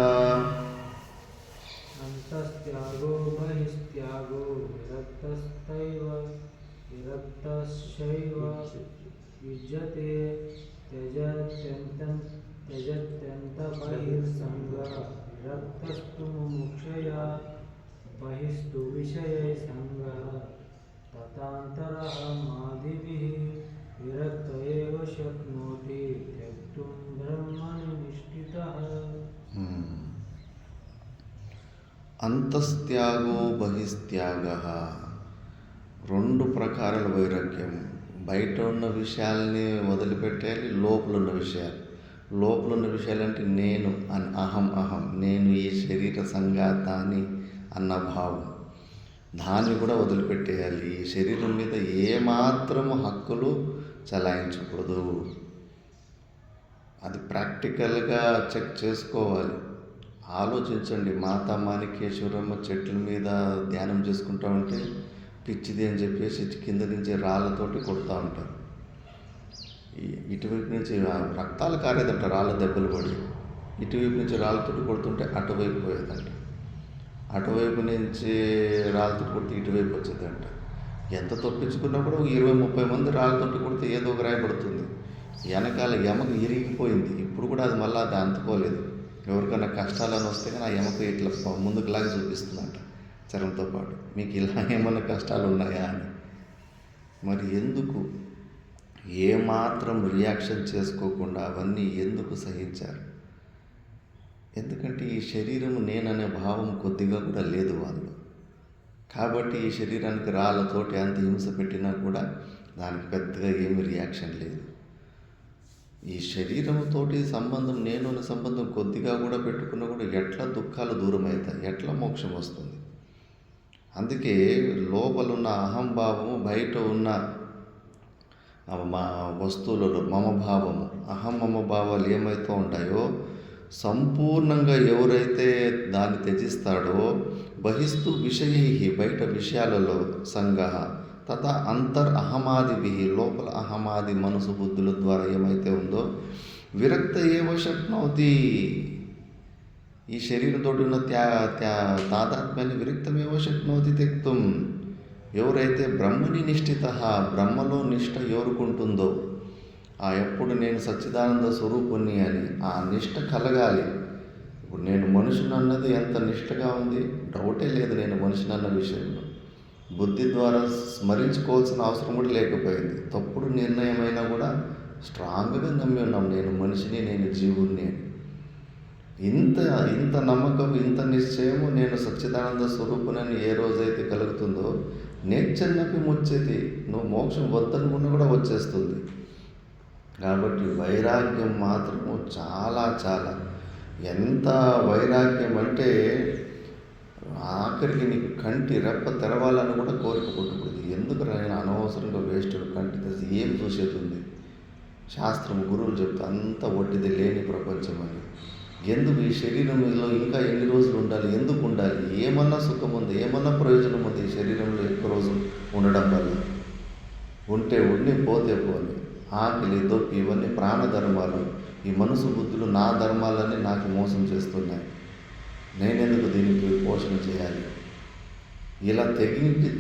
అంతస్త్యాగో బహిస్త్యాగో విరక్తశ్చైవ యుజ్యతే త్యజత్యంతబహిర్సంగః విరక్తస్తు ముముక్షయా బహిస్తు విషయే సంగః తథాంతరమాదిభిః విరక్త ఏవ శక్నోతి త్యక్తుం బ్రహ్మణి నిష్ఠితః. అంతస్త్యాగో బహిస్త్యాగః 2 ప్రకారాల వైరాగ్యం. బయట ఉన్న విషయాల్ని వదిలిపెట్టేయాలి, లోపల ఉన్న విషయాలు. లోపల ఉన్న విషయాలంటే నేను అని అహం నేను ఈ శరీర సంఘాతాన్ని అన్న భావం, దాన్ని కూడా వదిలిపెట్టేయాలి. ఈ శరీరం మీద ఏమాత్రము హక్కులు చలాయించకూడదు. అది ప్రాక్టికల్గా చెక్ చేసుకోవాలి. ఆలోచించండి. మాతా మాణిక్యేశ్వరమ్మ చెట్ల మీద ధ్యానం చేసుకుంటూ ఉంటే పిచ్చిది అని చెప్పేసి కింద నుంచి రాళ్ళతోటి కొడుతూ ఉంటారు. ఇటువైపు నుంచి రక్తాలు కారేదంట, రాళ్ళ దెబ్బలు పడి. ఇటువైపు నుంచి రాళ్ళతోటి కొడుతుంటే అటువైపు పోయేదంట, అటువైపు నుంచి రాళ్ళతో కొడితే ఇటువైపు వచ్చేదంట. ఎంత తప్పించుకున్నా కూడా 20-30 మంది రాళ్ళతోటి కొడితే ఏదో ఒక రాయి పడుతుంది. వెనకాల ఎమక ఇరిగిపోయింది. ఇప్పుడు కూడా అది మళ్ళీ అది అంతుకోలేదు. ఎవరికైనా కష్టాలని వస్తే కానీ ఆ ఎమక ఇట్లా ముందుకు లాగా చూపిస్తుందంట చరంతో పాటు. మీకు ఇలా ఏమైనా కష్టాలు ఉన్నాయా అని. మరి ఎందుకు ఏమాత్రం రియాక్షన్ చేసుకోకుండా అవన్నీ ఎందుకు సహించారు? ఎందుకంటే ఈ శరీరం నేననే భావం కొద్దిగా కూడా లేదు వాళ్ళు. కాబట్టి ఈ శరీరానికి రాళ్ళతోటి అంత హింస పెట్టినా కూడా దానికి పెద్దగా ఏమీ రియాక్షన్ లేదు. ఈ శరీరంతోటి సంబంధం, నేను అనే సంబంధం కొద్దిగా కూడా పెట్టుకున్నా కూడా ఎట్లా దుఃఖాలు దూరం అవుతాయి, ఎట్లా మోక్షం వస్తుంది. అందుకే లోపలున్న అహంభావము, బయట ఉన్న మా వస్తువులలో మమభావము, మమభావాలు ఏమైతే ఉంటాయో సంపూర్ణంగా ఎవరైతే దాన్ని త్యజిస్తాడో బహిస్తు విషయై, బయట విషయాలలో సంగః తథా అహమాదిభిః, లోపల అహమాది మనసు బుద్ధుల ద్వారా ఏమైతే ఉందో విరక్త ఏవ శక్నోతి, ఈ శరీరంతో ఉన్న తాదాత్మ్యాన్ని విరక్తమేవ శక్నోతి త్యక్తుం. ఎవరైతే బ్రహ్మని నిష్ఠితః, బ్రహ్మలో నిష్ఠ ఎవరుకుంటుందో, ఆ ఎప్పుడు నేను సచ్చిదానంద స్వరూపుణ్ణి అని ఆ నిష్ఠ కలగాలి. ఇప్పుడు నేను మనుషుని అన్నది ఎంత నిష్ఠగా ఉంది, డౌటే లేదు నేను మనిషిని అన్న విషయంలో. బుద్ధి ద్వారా స్మరించుకోవాల్సిన అవసరం కూడా లేకపోయింది. తప్పుడు నిర్ణయమైనా కూడా స్ట్రాంగ్గా నమ్మి ఉన్నాం, నేను మనిషిని, నేను జీవుణ్ణి అని. ఇంత నమ్మకం, ఇంత నిశ్చయము నేను సచ్చిదానంద స్వరూపునని ఏ రోజైతే కలుగుతుందో నేర్చన్నపి ముచ్చేది, నువ్వు మోక్షం వద్దనుకున్నా కూడా వచ్చేస్తుంది. కాబట్టి వైరాగ్యం మాత్రము చాలా చాలా, ఎంత వైరాగ్యం అంటే ఆఖరికి నీకు కంటి రెప్ప తెరవాలని కూడా కోరిక పుట్టకూడదు. ఎందుకు నేను అనవసరంగా వేస్ట్ కంటి తెరిచి ఏం చూసేది ఉంది. శాస్త్రం గురువులు చెప్తే అంత ఒట్టిది లేని ప్రపంచం అని. ఎందుకు ఈ శరీరంలో ఇంకా ఎన్ని రోజులు ఉండాలి, ఎందుకు ఉండాలి, ఏమన్నా సుఖం ఉంది, ఏమన్నా ప్రయోజనం ఉంది ఈ శరీరంలో ఎక్కువ రోజులు ఉండడం వల్ల? ఉంటే ఉండి పోతే పోని. ఆకలి దొప్పి ఇవన్నీ ప్రాణధర్మాలు. ఈ మనసు బుద్ధులు నా ధర్మాలని నాకు మోసం చేస్తున్నాయి. నేనెందుకు దీనికి పోషణ చేయాలి? ఇలా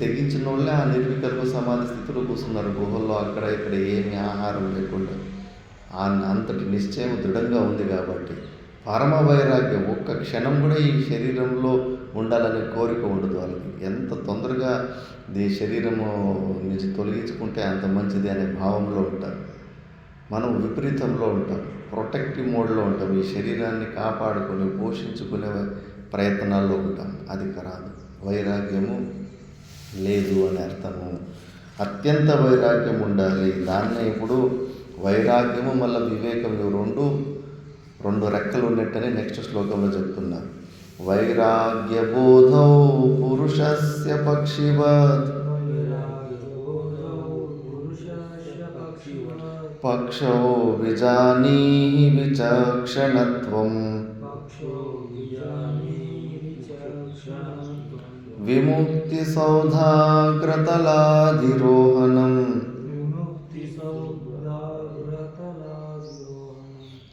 తెగించిన వాళ్ళే ఆ నిర్వికల్ప సమాధి స్థితిలో కూర్చున్నారు గుహల్లో, అక్కడ ఇక్కడ ఏమి ఆహారం లేకుండా. అంతటి నిశ్చయం దృఢంగా ఉంది కాబట్టి పరమ వైరాగ్యం. ఒక్క క్షణం కూడా ఈ శరీరంలో ఉండాలనే కోరిక ఉండదు వాళ్ళకి. ఎంత తొందరగా ఈ శరీరము నుంచి తొలగించుకుంటే అంత మంచిది అనే భావంలో ఉంటారు. మనం విపరీతంలో ఉంటాం, ప్రొటెక్టివ్ మోడ్లో ఉంటాం. ఈ శరీరాన్ని కాపాడుకొని పోషించుకునే ప్రయత్నాల్లో ఉంటాం. అది రాదు. వైరాగ్యము లేదు అని అర్థము. అత్యంత వైరాగ్యం ఉండాలి. దాన్నే ఇప్పుడు వైరాగ్యము మళ్ళీ వివేకం రెండు రెక్కలు ఉన్నట్టని నెక్స్ట్ శ్లోకంలో చెప్తున్నా. వైరాగ్య బోధౌ పురుషస్య పక్షివత్ పక్షో విజానీహి విచక్షణత్వం విముక్తి సౌధాగ్రతలాధిరోహణం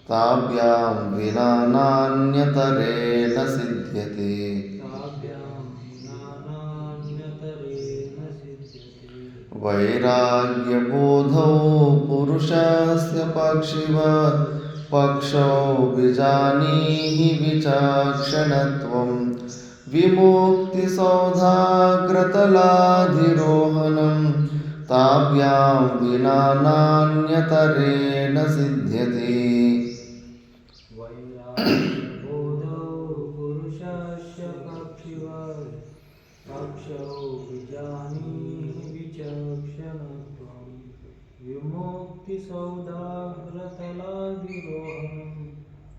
తాభ్యాం వినా నాన్యతరేణ సిద్ధ్యతే. వైరాగ్యబోధౌ పురుషస్య పక్షివత్ పక్షో విజానీహి విచక్షణత్వం విముక్తి సౌధాగ్రతలాధిరోహణం తాభ్యాం వినా నాన్యతరేణ సిద్ధ్యతే. విముక్తి సౌధాగ్రతలాధిరోహణం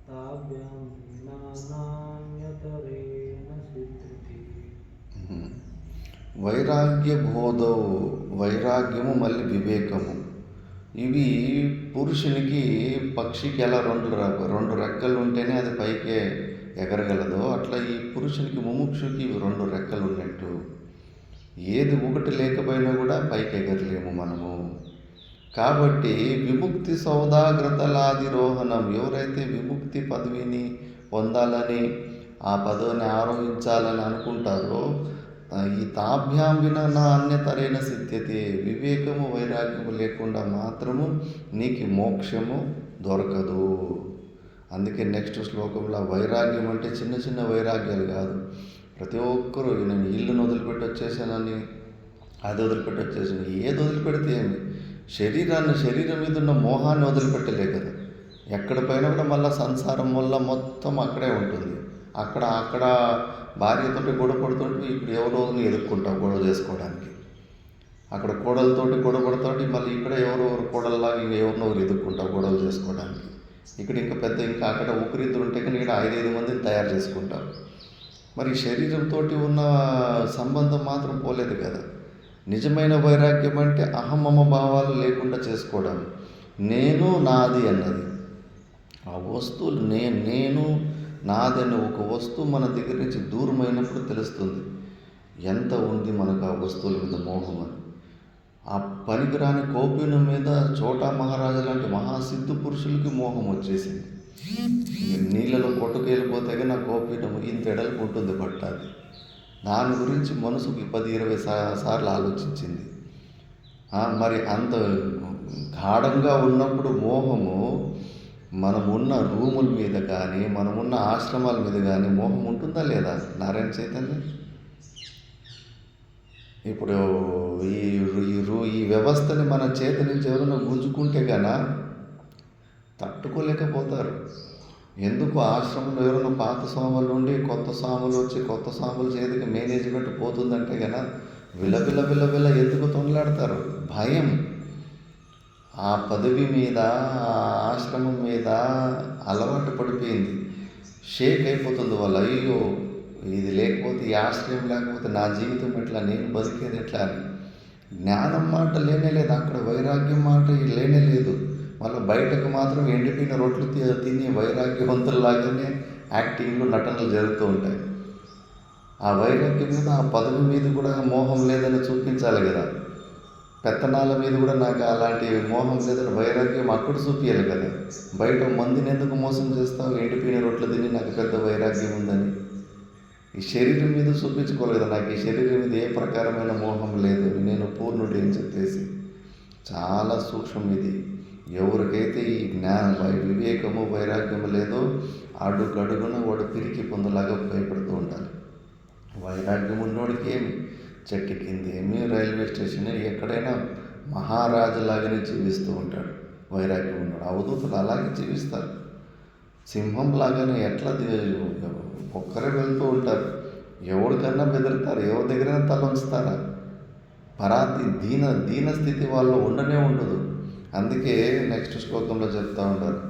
తాభ్యాం వినా నాన్యతరేణ సిద్ధ్యతే. వైరాగ్య బోధౌ, వైరాగ్యము మళ్ళీ వివేకము. ఇవి పురుషునికి పక్షికి ఎలా రెండు రెక్కలు ఉంటేనే అది పైకే ఎగరగలదో అట్లా ఈ పురుషునికి ముముక్షుకి ఇవి రెండు రెక్కలు ఉన్నట్టు. ఏది ఒకటి లేకపోయినా కూడా పైకి ఎగరలేము మనము. కాబట్టి విముక్తి సౌధాగ్రతలాధిరోహణం. ఎవరైతే విముక్తి పదవిని పొందాలని, ఆ పదవిని ఆరోహించాలని అనుకుంటారో ఈ తాభ్యాం వినా నాన్యతరేణ సిద్ధ్యతే. వివేకము వైరాగ్యము లేకుండా మాత్రము నీకు మోక్షము దొరకదు. అందుకే నెక్స్ట్ శ్లోకంలో వైరాగ్యం అంటే చిన్న చిన్న వైరాగ్యాలు కాదు. ప్రతి ఒక్కరూ నేను ఇల్లును వదిలిపెట్టి వచ్చేసానని, అది వదిలిపెట్టి వచ్చేసాను, ఏది వదిలిపెడితే ఏమి, శరీరం మీద ఉన్న మోహాన్ని వదిలిపెట్టలే కదా. ఎక్కడ పైన కూడా మళ్ళీ సంసారం వల్ల మొత్తం అక్కడే ఉంటుంది. అక్కడ భార్యతోటి గొడవ పడుతుంటే ఇప్పుడు ఎవరోని ఎదుర్కొంటాం గొడవ చేసుకోవడానికి. అక్కడ కోడలతోటి గొడవ పడుతుంటే మళ్ళీ ఇక్కడ ఎవరెవరు కోడల్లాగా ఎవరినొకరు ఎదుర్కొంటాం గొడవలు చేసుకోవడానికి. ఇక్కడ ఇంకా అక్కడ ఒకరిద్దరు ఉంటే కానీ ఇక్కడ 5 మందిని తయారు చేసుకుంటాం. మరి శరీరంతో ఉన్న సంబంధం మాత్రం పోలేదు కదా. నిజమైన వైరాగ్యం అంటే అహమమ భావాలు లేకుండా చేసుకోవడం. నేను నాది అన్నది. ఆ వస్తువులు నేను నాదని ఒక వస్తువు మన దగ్గర నుంచి దూరమైనప్పుడు తెలుస్తుంది ఎంత ఉంది మనకు ఆ వస్తువుల మీద మోహం అని. ఆ పనికిరాని కోపినం మీద చోటా మహారాజు లాంటి మహాసిద్ధు పురుషులకి మోహం వచ్చేసింది. నీళ్ళలో కొట్టుకెళ్ళిపోతే కానీ ఆ కోపినం ఇంత ఎడల్పు ఉంటుంది పట్టాది. దాని గురించి మనసుకి 10-20 సార్లు ఆలోచించింది. మరి అంత గాఢంగా ఉన్నప్పుడు మోహము మనమున్న రూముల మీద కానీ మనమున్న ఆశ్రమాల మీద కానీ మోహం ఉంటుందా లేదా? నారాయణ చైతన్యం ఇప్పుడు ఈ వ్యవస్థని మన చేత నుంచి ఎవరైనా గుంజుకుంటే గానా తట్టుకోలేకపోతారు. ఎందుకు ఆశ్రమంలో ఎవరైనా పాత స్వాములు ఉండి కొత్త స్వాములు వచ్చి కొత్త స్వాముల చేతికి మేనేజ్మెంట్ పోతుందంటే గనా విల ఎందుకు తొందలాడతారు? భయం. ఆ పదవి మీద ఆ ఆశ్రమం మీద అలవాటు పడిపోయింది. షేక్ అయిపోతుంది వాళ్ళు. అయ్యో ఇది లేకపోతే, ఈ ఆశ్రయం లేకపోతే నా జీవితం ఎట్లా, నేను బతికేది ఎట్లా అని. జ్ఞానం మాట లేనే లేదు అక్కడ, వైరాగ్యం మాట లేనే లేదు. మళ్ళీ బయటకు మాత్రం ఎండిపోయిన రొట్లు తిని వైరాగ్యవంతుల్లాగానే యాక్టింగ్లు నటనలు జరుగుతూ ఉంటాయి. ఆ వైరాగ్యం మీద, ఆ పదవి మీద కూడా మోహం లేదని చూపించాలి కదా. పెత్తనాల మీద కూడా నాకు అలాంటి మోహం లేదని వైరాగ్యం అక్కడ చూపించాలి కదా. బయట మందిని ఎందుకు మోసం చేస్తావు, ఎండిపోయిన రొట్లు తిని నాకు పెద్ద వైరాగ్యం ఉందని. ఈ శరీరం మీద చూపించుకోవాలి కదా, నాకు ఈ శరీరం మీద ఏ ప్రకారమైన మోహం లేదు, నేను పూర్ణుడి అని చెప్పేసి. చాలా సూక్ష్మం ఇది. ఎవరికైతే ఈ వివేకము వైరాగ్యము లేదో అడుగడుగున వాడు పిరికి పొందలాగా భయపడుతూ ఉండాలి. వైరాగ్యం ఉన్నోడికి ఏమి, చెట్టు కింద ఏమి, రైల్వే స్టేషన్ ఎక్కడైనా మహారాజులాగానే జీవిస్తూ ఉంటాడు వైరాగ్యం ఉన్నాడు. అవధూతులు అలాగే జీవిస్తారు, సింహం లాగానే. ఎట్లా ఒక్కరే వెళ్తూ ఉంటారు, ఎవరికన్నా బెదురుతారు, ఎవరి దగ్గరైనా తల ఉంచుతారా? పరాతి దీన స్థితి వాళ్ళు ఉండనే ఉండదు. అందుకే నెక్స్ట్ శ్లోకంలో చెప్తా ఉంటారు,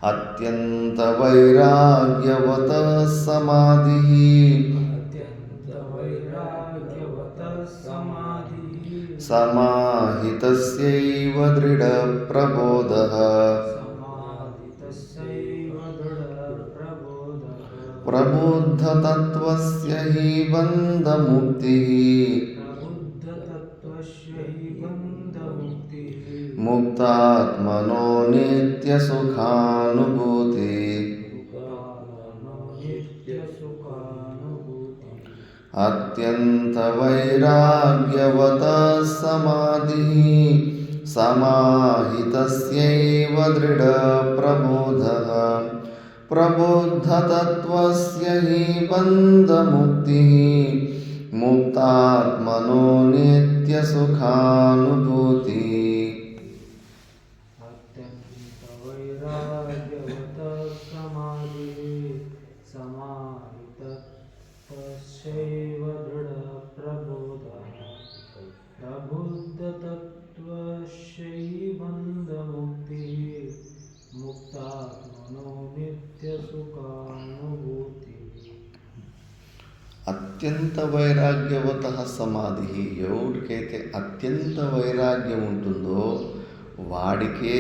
అత్యంత వైరాగ్యవత సమాధి సమాహితస్యైవ దృఢ ప్రబోధః ప్రబుద్ధతత్వస్య హి బంధముక్తిః ముక్తాత్మనో నిత్యసుఖానుభూతి. అత్యంత వైరాగ్యవత సమాధి సమాహితస్యైవ దృఢ ప్రబోధః ప్రబుద్ధతత్వస్య హి బంధముక్తిః ముక్తాత్మనో నిత్యసుఖానుభూతి. అత్యంత వైరాగ్యవత సమాధి. ఎవరికైతే అత్యంత వైరాగ్యం ఉంటుందో వాడికే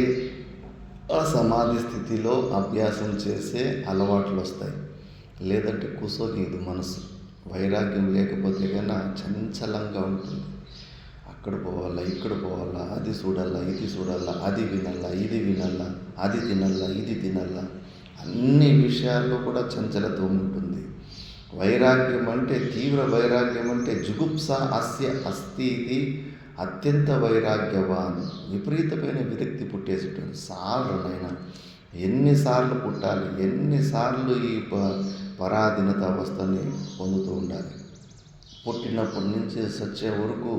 ఆ సమాధి స్థితిలో అభ్యాసం చేసే అలవాట్లు వస్తాయి. లేదంటే కుసోనీదు మనసు. వైరాగ్యం లేకపోతే కన్నా చంచలంగా ఉంటుంది. అక్కడ పోవాలా, ఇక్కడ పోవాలా, అది చూడాలా, ఇది చూడాలా, అది వినాలా, ఇది వినాలా, అది తినాలా, ఇది తినాలా, అన్ని విషయాల్లో కూడా చంచలత్వం ఉంటుంది. వైరాగ్యం అంటే, తీవ్ర వైరాగ్యం అంటే జుగుప్స అస్య అస్తి ఇది అత్యంత వైరాగ్యవాన్. విపరీతమైన విరక్తి పుట్టేసేటువంటి సార్లు నైనా ఎన్నిసార్లు పుట్టాలి, ఎన్నిసార్లు ఈ పరాధీనత అవస్థని పొందుతూ ఉండాలి. పుట్టినప్పటి నుంచి సచ్చే వరకు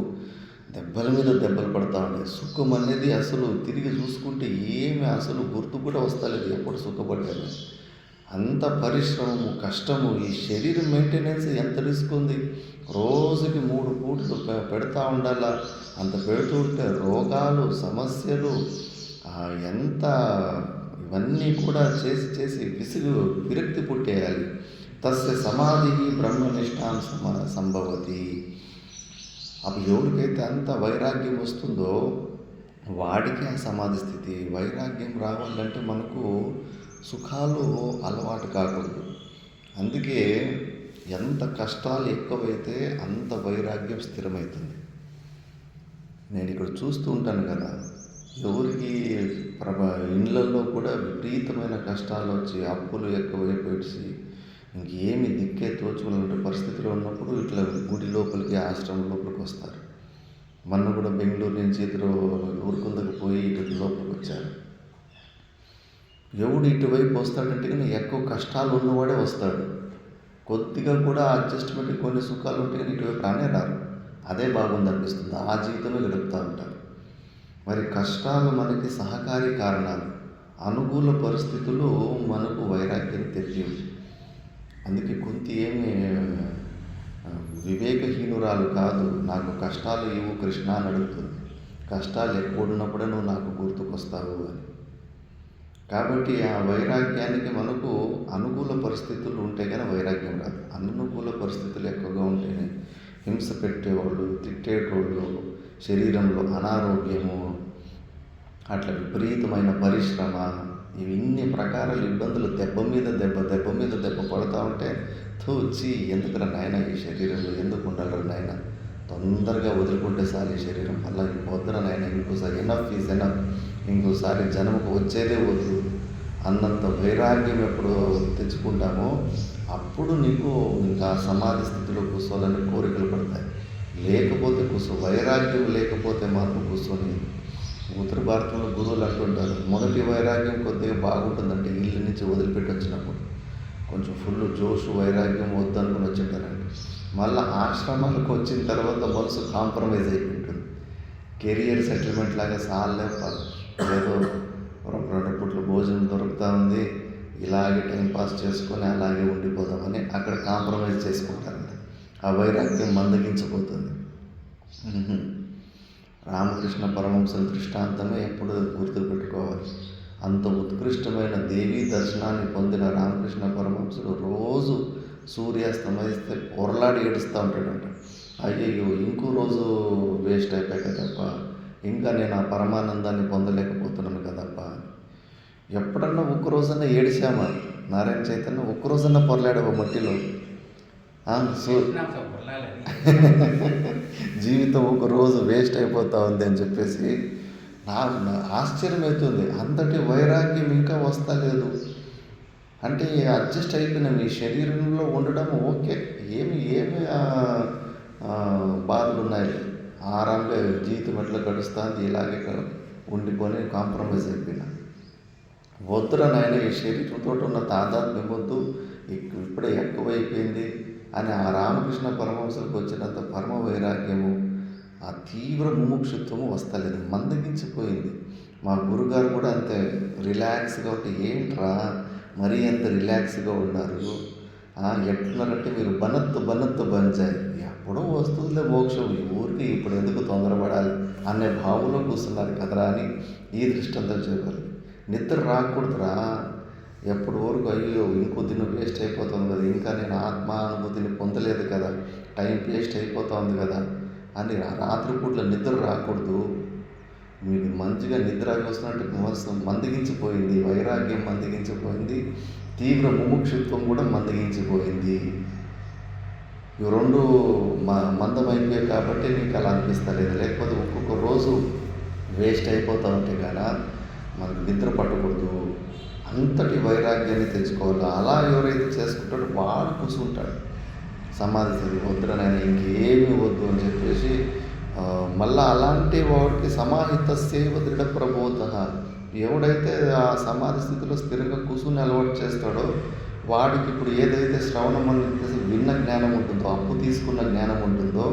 దెబ్బల మీద దెబ్బలు పడతా ఉండే. సుఖం అనేది అసలు తిరిగి చూసుకుంటే ఏమి అసలు గుర్తు కూడా వస్తలేదు ఎప్పుడు సుఖపడ్డాను. అంత పరిశ్రమము, కష్టము. ఈ శరీరం మెయింటెనెన్స్ ఎంత రిస్క్ ఉంది. రోజుకి 3 పూటలు పెడతా ఉండాలా. అంత పెడుతూ ఉంటే రోగాలు, సమస్యలు, ఎంత ఇవన్నీ కూడా చేసి విరక్తి పుట్టేయాలి. తస్య సమాధి బ్రహ్మనిష్టాం సంభవతి. అప్పుడు ఎవరికైతే అంత వైరాగ్యం వస్తుందో వాడికి ఆ సమాధి స్థితి. వైరాగ్యం రావాలంటే మనకు సుఖాలు అలవాటు కాకూడదు. అందుకే ఎంత కష్టాలు ఎక్కువైతే అంత వైరాగ్యం స్థిరమవుతుంది. నేను ఇక్కడ చూస్తూ ఉంటాను కదా, ఎవరికి ఇళ్ళల్లో కూడా విపరీతమైన కష్టాలు వచ్చి అప్పులు ఎక్కువైపోయి ఇంకేమి దిక్కే తోచుకునే పరిస్థితిలో ఉన్నప్పుడు ఇట్లా గుడి లోపలికి, ఆశ్రమం లోపలికి వస్తారు. మొన్న కూడా బెంగళూరు నుంచి ఇద్దరు ఊరుకుందకు పోయి ఇటు లోపలికి వచ్చారు. ఎవడు ఇటువైపు వస్తాడంటే కానీ ఎక్కువ కష్టాలు ఉన్నవాడే వస్తాడు. కొద్దిగా కూడా అడ్జస్ట్మెంట్, కొన్ని సుఖాలు ఉంటే కానీ ఇటువైపు రానే రారు. అదే బాగుంది అనిపిస్తుంది, ఆ జీవితమే గడుపుతూ ఉంటారు. మరి కష్టాలు మనకి సహకారి కారణాలు, అనుకూల పరిస్థితులు మనకు వైరాగ్యం తెలియవు. అందుకే కుంతి ఏమి వివేకహీనురాలు కాదు. నాకు కష్టాలు ఇవ్వు కృష్ణ అని అడుగుతుంది. కష్టాలు ఎక్కువ ఉన్నప్పుడే నువ్వు నాకు గుర్తుకొస్తావు అని. కాబట్టి ఆ వైరాగ్యానికి మనకు అనుకూల పరిస్థితులు ఉంటే కానీ వైరాగ్యం రాదు. అననుకూల పరిస్థితులు ఎక్కువగా ఉంటేనే హింస పెట్టేవాళ్ళు, తిట్టేటోళ్ళు, శరీరంలో అనారోగ్యము, అట్లా విపరీతమైన పరిశ్రమ, ఇన్ని ప్రకారాల ఇబ్బందులు, దెబ్బ మీద దెబ్బ, దెబ్బ మీద దెబ్బ పడుతూ ఉంటే తూచి ఎందుకురా నాయన ఈ శరీరంలో ఎందుకు ఉండాలి నాయన, తొందరగా వదులుకుంటే చాలు ఈ శరీరం, మళ్ళీ వద్దర నాయన ఇంకోసారి ఎనఫ్ ఈజ్ ఎనఫ్, ఇంకోసారి జన్మకు వచ్చేదే వద్దు అన్నంత వైరాగ్యం ఎప్పుడు తెచ్చుకుంటామో అప్పుడు నీకు ఇంకా సమాధి స్థితిలో కూర్చోవాలని కోరికలు పడతాయి. లేకపోతే వైరాగ్యం లేకపోతే మాత్రం కూర్చొని. ఉత్తర భారతంలో గురువులు అంటుంటారు, మొదటి వైరాగ్యం కొద్దిగా బాగుంటుందంటే ఇల్లు నుంచి వదిలిపెట్టి వచ్చినప్పుడు కొంచెం ఫుల్ జోషు వైరాగ్యం వద్దనుకుని వచ్చింటారండి. మళ్ళీ ఆశ్రమాలకు వచ్చిన తర్వాత మనసు కాంప్రమైజ్ అయిపోయింటుంది. కెరియర్ సెటిల్మెంట్ లాగా సాలే ఏదో రెండు పూట్ల భోజనం దొరుకుతూ ఉంది, ఇలాగే టైంపాస్ చేసుకొని అలాగే ఉండిపోదామని అక్కడ కాంప్రమైజ్ చేసుకుంటారండి. ఆ వైరాగ్యం మందగించిపోతుంది. రామకృష్ణ పరమహంసల దృష్టాంతమే ఎప్పుడు గుర్తుపెట్టుకోవాలి. అంత ఉత్కృష్టమైన దేవీ దర్శనాన్ని పొందిన రామకృష్ణ పరమహంసుడు రోజు సూర్యాస్తమయిస్తే పొరలాడి ఏడుస్తూ ఉంటాడంట. అయ్యయ్యో ఇంకో రోజు వేస్ట్ అయిపోయాయి కదప్ప, ఇంకా నేను ఆ పరమానందాన్ని పొందలేకపోతున్నాను కదప్ప. ఎప్పుడన్నా ఒక్కరోజన్నా ఏడిచామా నారాయణ చైతన్య? ఒక్కరోజన్నా పొరలాడవ మట్టిలో? జీవితం ఒక రోజు వేస్ట్ అయిపోతా ఉంది అని చెప్పేసి నాకు ఆశ్చర్యమవుతుంది. అంతటి వైరాగ్యం ఇంకా వస్తలేదు అంటే అడ్జస్ట్ అయిపోయినాం. ఈ శరీరంలో ఉండడం ఓకే, ఏమి బాధలు ఉన్నాయి, ఆరాంగా జీవితం ఎట్లా గడుస్తుంది, ఇలాగే ఉండిపోయి కాంప్రమైజ్ అయిపోయినా. వద్దురా నాయన ఈ శరీరంతో ఉన్న తాదాత్మ్యం వద్దు, ఇప్పుడే ఎక్కువైపోయింది అని ఆ రామకృష్ణ పరమహంసలకు వచ్చినంత పరమ వైరాగ్యము, ఆ తీవ్ర ముముక్షుత్వము వస్తలేదు, మందగించిపోయింది. మా గురుగారు కూడా అంతే రిలాక్స్గా ఉంటే, ఏంట్రా మరీ ఎంత రిలాక్స్గా ఉన్నారు, ఎట్లున్నారంటే మీరు బనత్తు బంచాయి, ఎప్పుడో వస్తుందిలే మోక్షం, ఈ ఊరికి ఇప్పుడు ఎందుకు తొందరపడాలి అనే భావంలో కూర్చున్నారు కదరా అని ఈ దృష్టాంతం చెప్పాలి. నిద్ర రాకూడదురా, ఎప్పటి వరకు అయ్యో ఇంకో దినం వేస్ట్ అయిపోతుంది కదా, ఇంకా నేను ఆత్మానుభూతిని పొందలేదు కదా, టైం వేస్ట్ అయిపోతుంది కదా అని రాత్రిపూట్ల నిద్ర రాకూడదు. మీకు మంచిగా నిద్ర వస్తున్నట్టు మనసు మందగించిపోయింది, వైరాగ్యం మందగించిపోయింది, తీవ్ర ముముక్షుత్వం కూడా మందగించిపోయింది. ఇవి రెండు మందమైపోయాయి కాబట్టి నీకు అలా అనిపిస్తలేదు. లేకపోతే ఒక్కొక్క రోజు వేస్ట్ అయిపోతూ ఉంటే కానీ మనకు నిద్ర పట్టకూడదు. అంతటి వైరాగ్యాన్ని తెచ్చుకోవాలి. అలా ఎవరైతే చేసుకుంటాడో వాడు కూర్చుంటాడు సమాధి స్థితి. వద్దురనైనా ఇంకేమీ వద్దు అని చెప్పేసి మళ్ళీ అలాంటి వాడికి సమాహిత సేవ దృఢ ప్రబోధ. ఎవడైతే ఆ సమాధి స్థితిలో స్థిరంగా కూర్చుని అలవాటు చేస్తాడో వాడికి ఇప్పుడు ఏదైతే శ్రవణం అనేది విన్న జ్ఞానం ఉంటుందో, అప్పు తీసుకున్న జ్ఞానం ఉంటుందో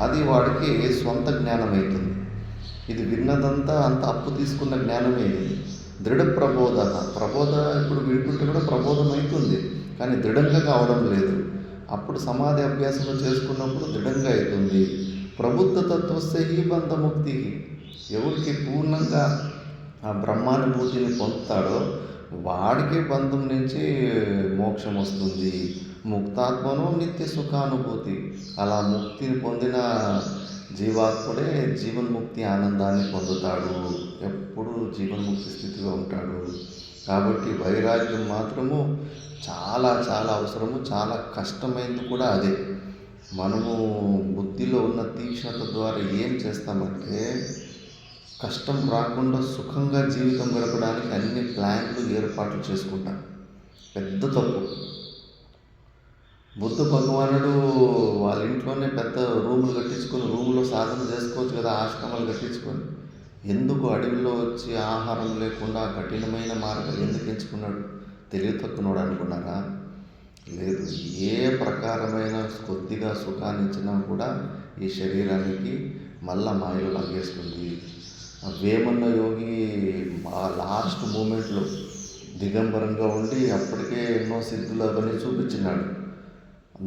అది వాడికి సొంత జ్ఞానం అవుతుంది. ఇది విన్నదంతా అంత అప్పు తీసుకున్న జ్ఞానమే. ఇది దృఢ ప్రబోధ. ఇప్పుడు వింటుంటే కూడా ప్రబోధం అవుతుంది, కానీ దృఢంగా కావడం లేదు. అప్పుడు సమాధి అభ్యాసంలో చేసుకున్నప్పుడు దృఢంగా అవుతుంది. ప్రబుద్ధ తత్వస్య హి బంధముక్తి. ఎవరికి పూర్ణంగా ఆ బ్రహ్మానుభూతిని పొందుతాడో వాడికి బంధం నుంచి మోక్షం వస్తుంది. ముక్తాత్మను నిత్య సుఖానుభూతి. అలా ముక్తిని పొందిన జీవాత్ముడే జీవన్ముక్తి ఆనందాన్ని పొందుతాడు, ఎప్పుడు జీవన్ముక్తి స్థితిలో ఉంటాడు. కాబట్టి వైరాగ్యం మాత్రము చాలా చాలా అవసరము, చాలా కష్టమైంది కూడా అదే. మనము బుద్ధిలో ఉన్న తీక్ష్ణత ద్వారా ఏం చేస్తామంటే కష్టం రాకుండా సుఖంగా జీవితం గడపడానికి అన్ని ప్లాన్లు ఏర్పాట్లు చేసుకుంటాం. పెద్ద తప్పు. బుద్ధ భగవానుడు వాళ్ళ ఇంట్లోనే పెద్ద రూములు కట్టించుకొని రూములో సాధన చేసుకోవచ్చు కదా, ఆశ్రమాలు కట్టించుకొని. ఎందుకు అడవిలో వచ్చి ఆహారం లేకుండా కఠినమైన మార్గాలు ఎందుకు ఎంచుకున్నాడు? తెలివి తక్కువనోడు అనుకున్నారా? లేదు. ఏ ప్రకారమైన కొద్దిగా సుఖాన్ని ఇచ్చినా కూడా ఈ శరీరానికి మళ్ళా మాయలు లాగేస్తుంది. వేమన్న యోగి లాస్ట్ మూమెంట్లో దిగంబరంగా ఉండి అప్పటికే ఎన్నో సిద్ధులు అవన్నీ చూపించినాడు.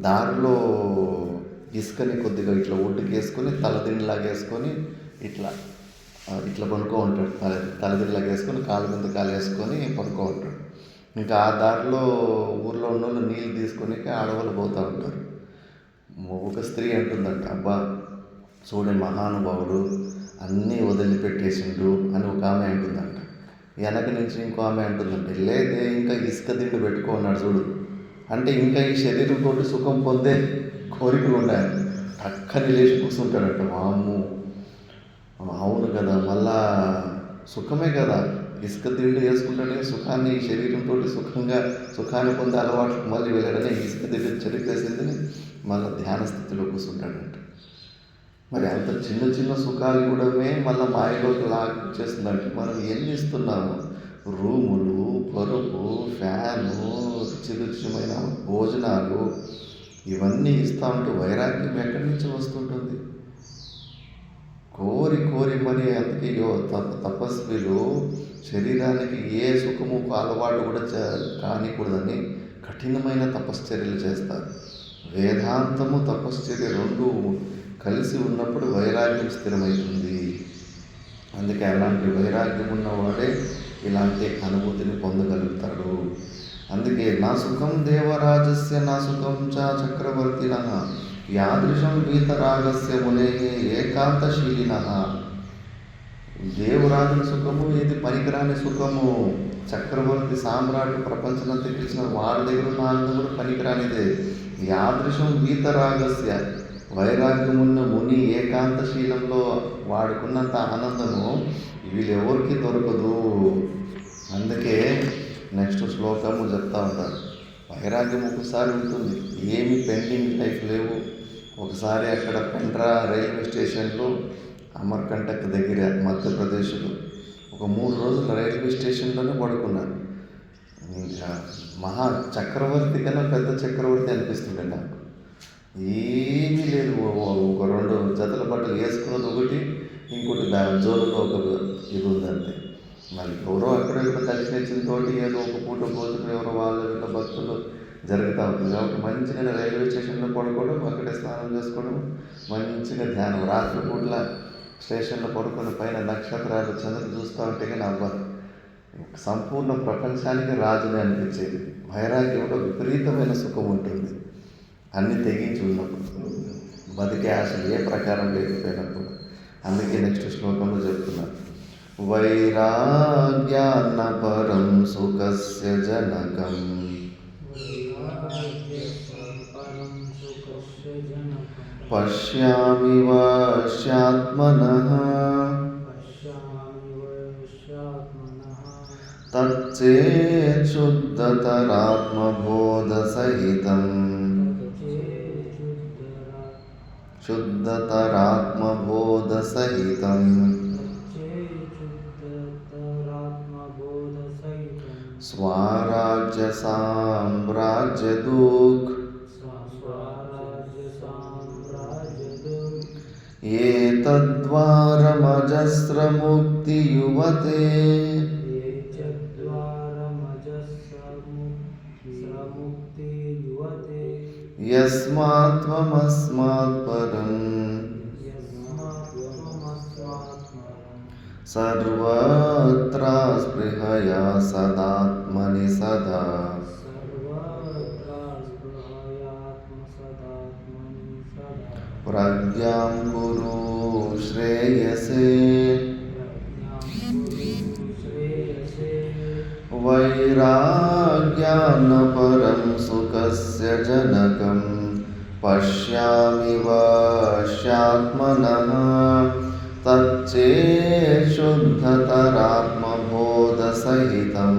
దారిలో ఇసుకని కొద్దిగా ఇట్లా ఒడ్డుకి వేసుకొని తలదిండిలాగా వేసుకొని ఇట్లా పడుకో ఉంటాడు. తలదిండిలాగా వేసుకొని కాలు కింద కాలు వేసుకొని పడుకో ఉంటాడు. ఇంకా ఆ దారిలో ఊర్లో ఉన్న వాళ్ళు నీళ్ళు తీసుకొని ఆడవాళ్ళు పోతూ ఉంటారు. ఒక స్త్రీ అంటుందంట, అబ్బా చూడే మహానుభావుడు అన్నీ వదిలిపెట్టేసిండు అని ఒక ఆమె అంటుందంట. వెనక నుంచి ఇంకో ఆమె అంటుందంటే లేదే ఇంకా ఇసుక దిండు పెట్టుకున్నాడు చూడు, అంటే ఇంకా ఈ శరీరంతో సుఖం పొందే కోరికలు ఉన్నాయని టక్కని లేచి కూర్చుంటాడంట. వామ్ము, అవును కదా, మళ్ళా సుఖమే కదా, ఇసుక తిండి వేసుకుంటేనే సుఖాన్ని, ఈ శరీరంతో సుఖాన్ని పొందే అలవాట్లకు మళ్ళీ వెళ్ళాడని ఇసుక తిండి చెరిపేసిందని మళ్ళీ ధ్యాన స్థితిలో కూర్చుంటాడంట. మరి అంత చిన్న చిన్న సుఖాలు కూడా మళ్ళీ మాయలోకి లాగేస్తుందంటే మనం ఎన్ని ఇస్తున్నాము? రూములు, పరుపు, ఫ్యాను, రుచిమైన భోజనాలు, ఇవన్నీ ఇస్తూ ఉంటూ వైరాగ్యం ఎక్కడి నుంచి వస్తుంటుంది? కోరి కోరి మరి. అందుకే తపస్విలు శరీరానికి ఏ సుఖము అలవాటు కూడా కానికూడదని కఠినమైన తపశ్చర్యలు చేస్తారు. వేదాంతము తపశ్చర్య రెండు కలిసి ఉన్నప్పుడు వైరాగ్యం స్థిరమవుతుంది. అందుకే అలాంటి వైరాగ్యం ఉన్నవాడే ఇలాంటి అనుభూతిని పొందగలుగుతాడు. అందుకే నా సుఖం దేవరాజస్య నా సుఖం చక్రవర్తిన యాదృశం వీతరాగస్య మునే ఏకాంతశీలిన. దేవరాజుల సుఖము ఇది పనికిరాని సుఖము. చక్రవర్తి సామ్రాట్ ప్రపంచమంతా తెలిసిన వాళ్ళ దగ్గర ఉన్న ఆనందం పనికిరానిదే. యాదృశం వీతరాగస్య వైరాగ్యమున్న ముని ఏకాంతశీలంలో వాడుకున్నంత ఆనందము వీళ్ళెవరికి దొరకదు. అందుకే నెక్స్ట్ శ్లోకము చెప్తా ఉంటారు. వైరాగ్యం ఒకసారి ఉంటుంది, ఏమి పెండింగ్ లైఫ్ లేవు. ఒకసారి అక్కడ పెండ్రా రైల్వే స్టేషన్లో అమర్కంటక్ దగ్గర మధ్యప్రదేశ్లో ఒక 3 రోజులు రైల్వే స్టేషన్లోనే పడుకున్నాను. ఇంకా మహా చక్రవర్తి కన్నా పెద్ద చక్రవర్తి అనిపిస్తుండే నాకు. ఏమీ లేదు, ఒక 2 జతల బట్టలు వేసుకున్నది ఒకటి, ఇంకోటి జోలులో ఒక ఇది ఉందంతే. మరి ఎవరో అక్కడెక్కడ కలిసి వచ్చిన తోటి ఏదో ఒక పూట భోజనం ఎవరో వాళ్ళ భక్తులు జరుగుతూ ఉంటుంది. కాబట్టి మంచిగా రైల్వే స్టేషన్లో పడుకోవడం, అక్కడే స్నానం చేసుకోవడం, మంచిగా ధ్యానం. రాత్రి పూట్ల స్టేషన్లో పడుకుని పైన నక్షత్రాలు చంద్రులు చూస్తూ ఉంటే కానీ అవ్వదు. సంపూర్ణ ప్రపంచానికి రాజుని అనిపించేది. వైరాగ్యంలో విపరీతమైన సుఖం ఉంటుంది. అన్నీ తెగించి ఉన్నప్పుడు, బతికే ఆశలు ఏ ప్రకారం లేకపోయినప్పుడు. అందుకే నెక్స్ట్ శ్లోకంలో చెప్తున్నారు, వైరాగ్యాన్న పరం సుఖస్య జనకం పశ్యామి వశ్యాత్మనః తచ్చేత్ శుద్ధతరాత్మబోధసహితం శుద్ధతరాత్మబోధసహితం స్వరాజ్య సామ్రాజ్యదుఃఖ ఏతద్వారమజస్రముక్తియువతే యస్మాత్వమస్మాత్ పరం సర్వత్ర స్పృహయా సదాత్మని సదా. ప్రజ్ఞాం కురు శ్రేయసే వైరాగ్యాన్న పరం సుఖస్య జనకం పశ్యామి వశ్యాత్మనః తచ్చేత్ శుద్ధతరాత్మబోధసహితం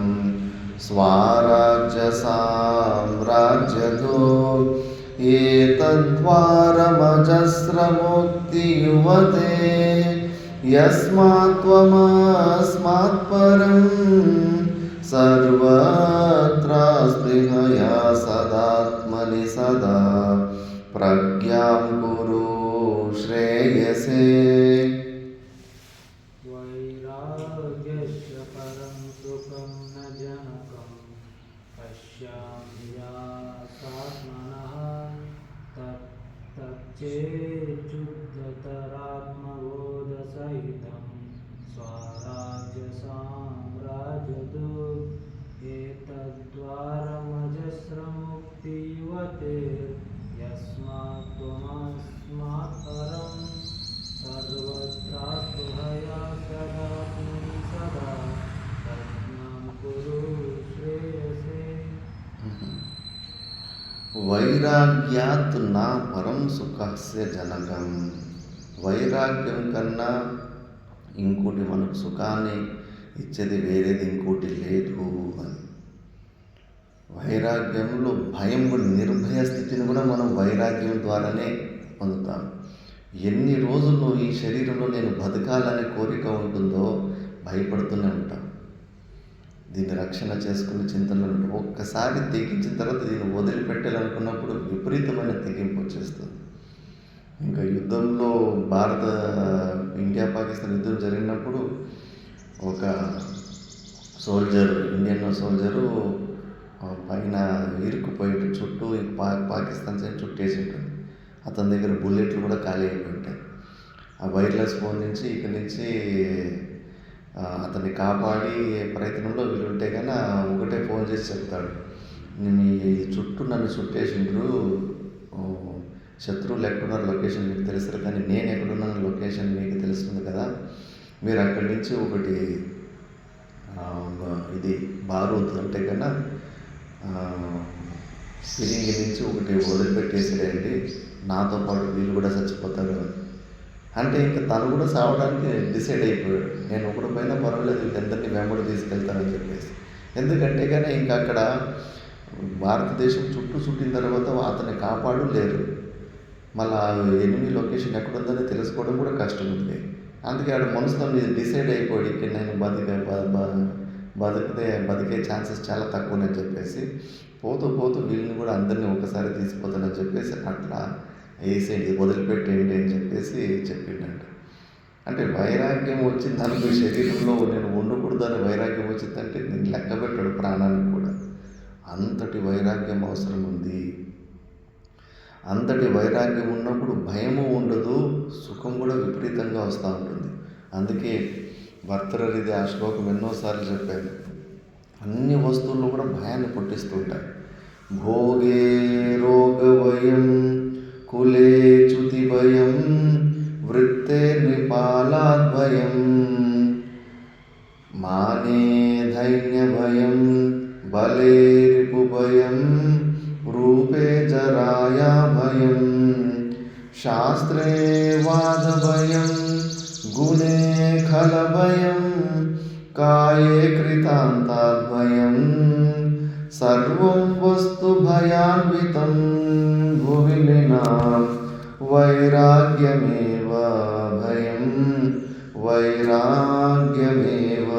స్వరాజ్య సామ్రాజ్యదుఃఖ ఏతద్వారమజస్రముక్తియువతే యస్మాత్వమస్మాత్ పరం సర్వత్ర స్పృహయా సదాత్మని సదా. ప్రజ్ఞాం కురు శ్రేయసే. వైరాగ్యస్య పరం సుఖం న జనకం పశ్యామి యాసాత్మనః తచ్చేత్ శుద్ధతరాత్మబోధసహితం స్వరాజ్య సామ్రాజ్యదుఃఖ ఏతద్వారమజస్రముక్తియువతే యస్మాత్వమస్మాత్ పరం సర్వత్ర స్పృహయా సదాత్మని సదా. వైరాగ్యాత్ నా పరం సుఖస్య జనకం. వైరాగ్యం కన్నా ఇంకోటి మనకు సుఖాన్ని ఇచ్చేది వేరేది ఇంకోటి లేదు అని. వైరాగ్యంలో భయం కూడా, నిర్భయ స్థితిని కూడా మనం వైరాగ్యం ద్వారానే పొందుతాం. ఎన్ని రోజులు ఈ శరీరంలో నేను బతకాలనే కోరిక ఉంటుందో భయపడుతూనే ఉంటాం. దీన్ని రక్షణ చేసుకునే చింతనలో ఉంటాం. ఒక్కసారి తెగించిన తర్వాత దీన్ని వదిలిపెట్టాలనుకున్నప్పుడు విపరీతమైన తెగింపు వచ్చేస్తుంది. ఇంకా యుద్ధంలో ఇండియా పాకిస్తాన్ యుద్ధం జరిగినప్పుడు ఒక ఇండియన్ సోల్జరు పైన ఇరుక్కుపోయి చుట్టూ పాకిస్తాన్ సైడ్ చుట్టేసి ఉంటుంది. అతని దగ్గర బుల్లెట్లు కూడా ఖాళీ అయిపోయి ఉంటాయి. ఆ వైర్లెస్ ఫోన్ నుంచి ఇక్కడి నుంచి అతన్ని కాపాడి ప్రయత్నంలో వీళ్ళు ఉంటే కానీ ఒకటే ఫోన్ చేసి చెప్తాడు, మీ చుట్టూ నన్ను చుట్టేసిండ్రు, శత్రువులు ఎక్కడున్నారు లొకేషన్ మీకు తెలుస్తుంది, కానీ నేను ఎక్కడున్నాను లొకేషన్ మీకు తెలుస్తుంది కదా, మీరు అక్కడి నుంచి ఒకటి ఇది బారూద్ అంటే కన్నా సిరింగి నుంచి ఒకటి వదిలిపెట్టేసిరండి, నాతో పాటు వీళ్ళు కూడా చచ్చిపోతారు అంటే ఇంకా తను కూడా సావడానికి డిసైడ్ అయిపోయాడు. నేను ఒకటి పైన పర్వాలేదు వీళ్ళందరినీ వెంబడి తీసుకెళ్తానని చెప్పేసి. ఎందుకంటే కానీ ఇంకా అక్కడ భారతదేశం చుట్టిన తర్వాత అతన్ని కాపాడు లేరు, మళ్ళీ ఎనిమి లొకేషన్ ఎక్కడుందని తెలుసుకోవడం కూడా కష్టం ఉంది. అందుకే ఆడ మనసులో డిసైడ్ అయిపోయాడు, ఇక్కడ నేను బతికే ఛాన్సెస్ చాలా తక్కువని చెప్పేసి పోతూ వీళ్ళని కూడా అందరినీ ఒకసారి తీసుకుపోతానని చెప్పేసి అట్లా వేసేయండి, వదిలిపెట్టేయండి అని చెప్పేసి చెప్పిండంట. అంటే వైరాగ్యం వచ్చింది అనుకో, శరీరంలో నేను ఉండకూడదని వైరాగ్యం వచ్చిందంటే నేను లెక్క పెట్టాడు ప్రాణానికి కూడా. అంతటి వైరాగ్యం అవసరం ఉంది. అంతటి వైరాగ్యం ఉన్నప్పుడు భయము ఉండదు, సుఖం కూడా విపరీతంగా వస్తూ ఉంటుంది. అందుకే భర్తృహరి ఆ శ్లోకం ఎన్నోసార్లు చెప్పాను. అన్ని వస్తువుల్లో కూడా భయాన్ని పుట్టిస్తూ ఉంటాయి. భోగే రోగభయం, కులే చ్యుతి భయం, వృత్తే నృపాలాద్భయం, మానే ధైన్య భయం, బలే రిపు భయం, రూపే జరాయా భయం, శాస్త్రే వాద భయం, గుణే ఖల భయం, కాయే కృతాంతాద్భయం, సర్వం వస్తు భయాన్వితం, భువిలినా వైరాగ్యమేవ భయం, వైరాగ్యమేవ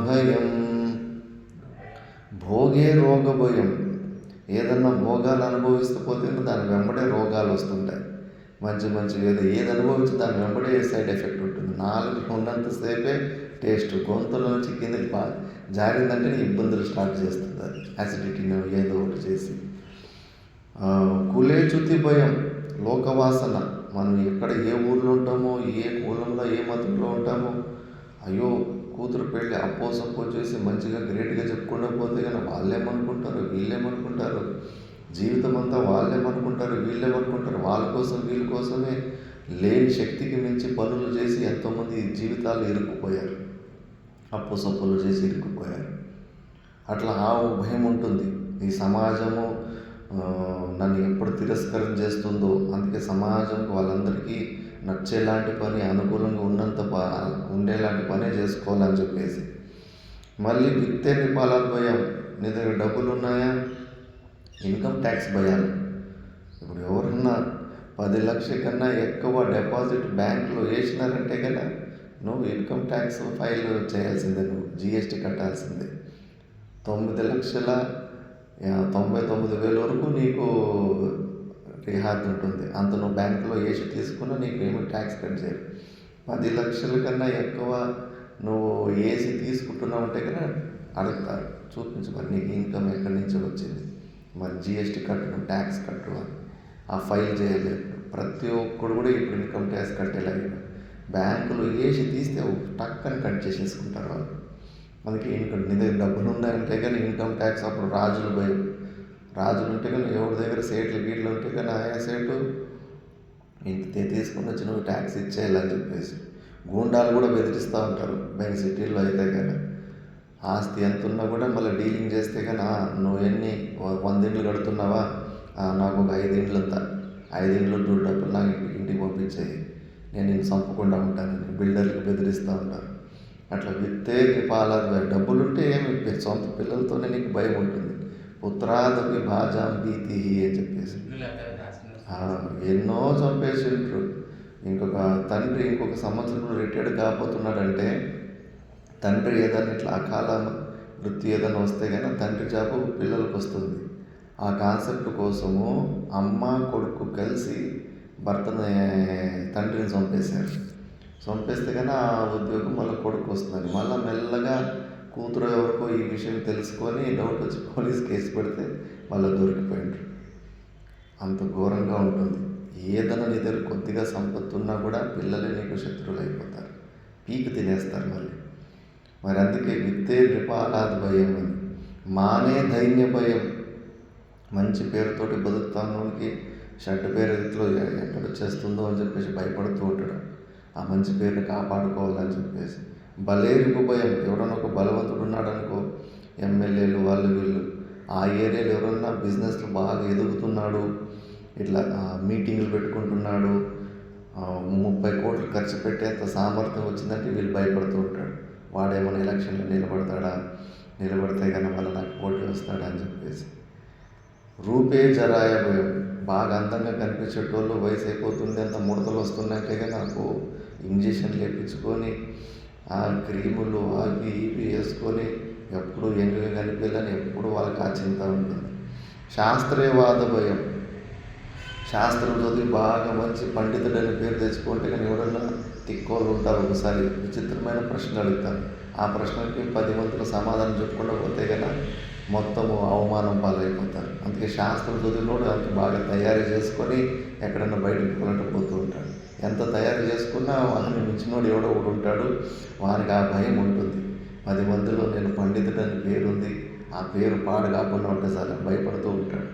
భయం. భోగే రోగ భయం. ఏదన్నా భోగాలు అనుభవిస్తూ పోతే దాని వెంబడే రోగాలు వస్తుంటాయి. మంచి ఏది అనుభవించి దాని వెంబడే సైడ్ ఎఫెక్ట్ ఉంటుంది. నాలుగు ఉన్నంతసేపే టేస్ట్, గొంతులో నుంచి కిందకి జారిందంటే ఇబ్బందులు స్టార్ట్ చేస్తుంది. అది యాసిడిటీని ఏదో ఒకటి చేసి. కులే చ్యుతి భయం, లోకవాసన. మనం ఎక్కడ ఏ ఊర్లో ఉంటామో, ఏ కులంలో ఏ మతంలో ఉంటామో, అయ్యో కూతురు పెళ్ళి సప్పో చేసి మంచిగా గ్రేట్గా చెప్పుకుండా పోతే కానీ వాళ్ళేమనుకుంటారు వీళ్ళేమనుకుంటారు, జీవితం అంతా వాళ్ళేమనుకుంటారు వీళ్ళేమనుకుంటారు, వాళ్ళ కోసం వీళ్ళ కోసమే లేని శక్తికి మించి పనులు చేసి ఎంతోమంది జీవితాలు ఇరుక్కుపోయారు, సప్పులు చేసి ఇరుక్కుపోయారు. అట్లా ఆ భయం ఉంటుంది. ఈ సమాజము నన్ను ఎప్పుడు తిరస్కారం చేస్తుందో, అందుకే సమాజంకి వాళ్ళందరికీ నచ్చేలాంటి పని, అనుకూలంగా ఉండేలాంటి పనే చేసుకోవాలని చెప్పేసి. మళ్ళీ విత్తే నిపాలాల భయం, నీ దగ్గర డబ్బులు ఉన్నాయా, ఇన్కమ్ ట్యాక్స్ భయాలు. ఇప్పుడు ఎవరన్నా 10 లక్షల కన్నా ఎక్కువ డిపాజిట్ బ్యాంకులో వేసినారంటే కదా నువ్వు ఇన్కమ్ ట్యాక్స్ ఫైల్ చేయాల్సిందే, నువ్వు జిఎస్టీ కట్టాల్సిందే. 9,99,000 వరకు నీకు రిహాతి ఉంటుంది. అంత నువ్వు బ్యాంకులో వేసి తీసుకున్నా నీకు ఏమి ట్యాక్స్ కట్ చేయరు. 10 లక్షల కన్నా ఎక్కువ నువ్వు వేసి తీసుకుంటున్నావు అంటే కదా అడుగుతారు, చూపించు మరి నీకు ఇన్కమ్ ఎక్కడి నుంచి వచ్చింది, మరి జిఎస్టీ కట్టు, ట్యాక్స్ కట్టు అని. ఆ ఫైల్ చేయలేదు. ప్రతి ఒక్కడు కూడా ఇప్పుడు ఇన్కమ్ ట్యాక్స్ కట్టేలాగా బ్యాంకులు వేసి తీస్తే టక్కని కట్ చేసేసుకుంటారు వాళ్ళు. మనకి ఇన్కమ్ నీ దగ్గర డబ్బులు ఉన్నాయంటే కానీ ఇన్కమ్ ట్యాక్స్ అప్పుడు రాజులు ఉంటే కానీ ఎవరి దగ్గర సేట్లు గీట్లు ఉంటే కానీ ఆయా సేటు ఇంత తీసుకుని వచ్చి నువ్వు ట్యాక్స్ ఇచ్చేయాలని చెప్పేసి గూండాలు కూడా బెదిరిస్తూ ఉంటారు. బయట సిటీల్లో అయితే కానీ ఆస్తి ఎంత ఉన్నా కూడా మళ్ళీ డీలింగ్ చేస్తే కానీ నువ్వు ఎన్ని 100 ఇళ్ళు కడుతున్నావా, నాకు ఒక 5 ఇండ్లు డబ్బులు నాకు ఇంటికి పంపించేయి, నేను నిన్ను చంపకుండా ఉంటానని బిల్డర్లకు బెదిరిస్తూ ఉంటారు. అట్లా విత్తే కృపాలాది భయం. డబ్బులుంటే ఏమి సొంత పిల్లలతోనే నీకు భయం ఉంటుంది. పుత్రాదపి భాజాం భీతి అని చెప్పేసి ఎన్నో చంపేసిండ్రు. ఇంకొక తండ్రి ఇంకొక సంవత్సరంలో రిటైర్డ్ కాబోతున్నాడంటే తండ్రి ఏదైనా ఇట్లా అకాల వృత్తి ఏదైనా వస్తే కానీ తండ్రి జాబు పిల్లలకు వస్తుంది. ఆ కాన్సెప్ట్ కోసము అమ్మ కొడుకు కలిసి తండ్రిని చంపేస్తే కానీ ఆ ఉద్యోగం మళ్ళీ కొడుకు వస్తుంది. మళ్ళీ మెల్లగా కూతురు ఎవరికో ఈ విషయం తెలుసుకొని డౌట్ వచ్చి పోలీస్ కేసు పెడితే మళ్ళీ దొరికిపోయిండ్రు. అంత ఘోరంగా ఉంటుంది. ఏదైనా నీ దగ్గర కొద్దిగా సంపత్తి ఉన్నా కూడా పిల్లలే నీకు శత్రువులు అయిపోతారు, పీకు తినేస్తారు మళ్ళీ. మరి అందుకే విత్తే కృపాలాది భయం అని, మానే దైన్య భయం. మంచి పేరుతోటి బతుకుతానికి చెడ్డ పేరు ఎక్కడ వచ్చేస్తుందో అని చెప్పేసి భయపడుతూ ఉంటాడు. ఆ మంచి పేరుని కాపాడుకోవాలని చెప్పేసి. బలేరుపు భయం. ఎవడన్నా ఒక బలవంతుడు ఉన్నాడనుకో, ఎమ్మెల్యేలు వాళ్ళు వీళ్ళు, ఆ ఏరియాలో ఎవరన్నా బిజినెస్లు బాగా ఎదుగుతున్నాడు, ఇట్లా మీటింగులు పెట్టుకుంటున్నాడు, 30 కోట్లు ఖర్చు పెట్టేంత సామర్థ్యం వచ్చిందంటే వీళ్ళు భయపడుతూ ఉంటాడు. వాడేమైనా ఎలక్షన్లో నిలబడితే కన్నా మళ్ళీ నాకు పోటీ వస్తాడా అని చెప్పేసి. రూపే జరాయ భయం. బాగా అందంగా కనిపించేటోళ్ళు వయసు అయిపోతుంది, అంత ముడతలు వస్తున్నాయంటే కానీ నాకు ఇంజక్షన్లు వేయించుకొని ఆ క్రీములు అవి ఇవి వేసుకొని ఎప్పుడు ఎండుగా కనిపించాలని ఎప్పుడు వాళ్ళకి ఆ చింత ఉంటుంది. శాస్త్రీయవాద భయం. శాస్త్రం చదివి బాగా మంచి పండితుడని పేరు తెచ్చుకుంటే కానీ ఎవరన్నా తిక్కోళ్ళు ఉంటారు. ఒకసారి విచిత్రమైన ప్రశ్నలు అడుగుతారు. ఆ ప్రశ్నలకి 10 మందిలో సమాధానం చెప్పకుండా పోతే కన్నా మొత్తము అవమానం పాలైపోతారు. అందుకే శాస్త్రం చదివినోడు అంత బాగా తయారు చేసుకొని ఎక్కడన్నా బయటకు పోలంటే పోతూ ఉంటాడు. ఎంత తయారు చేసుకున్నా వాడిని మించినోడు ఎవడో ఒకడు ఉంటాడు, వారికి ఆ భయం ఉంటుంది. 10 మందిలో నేను పండితుడని పేరుంది, ఆ పేరు పాడు కాకుండా ఉంటే చాలా భయపడుతూ ఉంటాడు.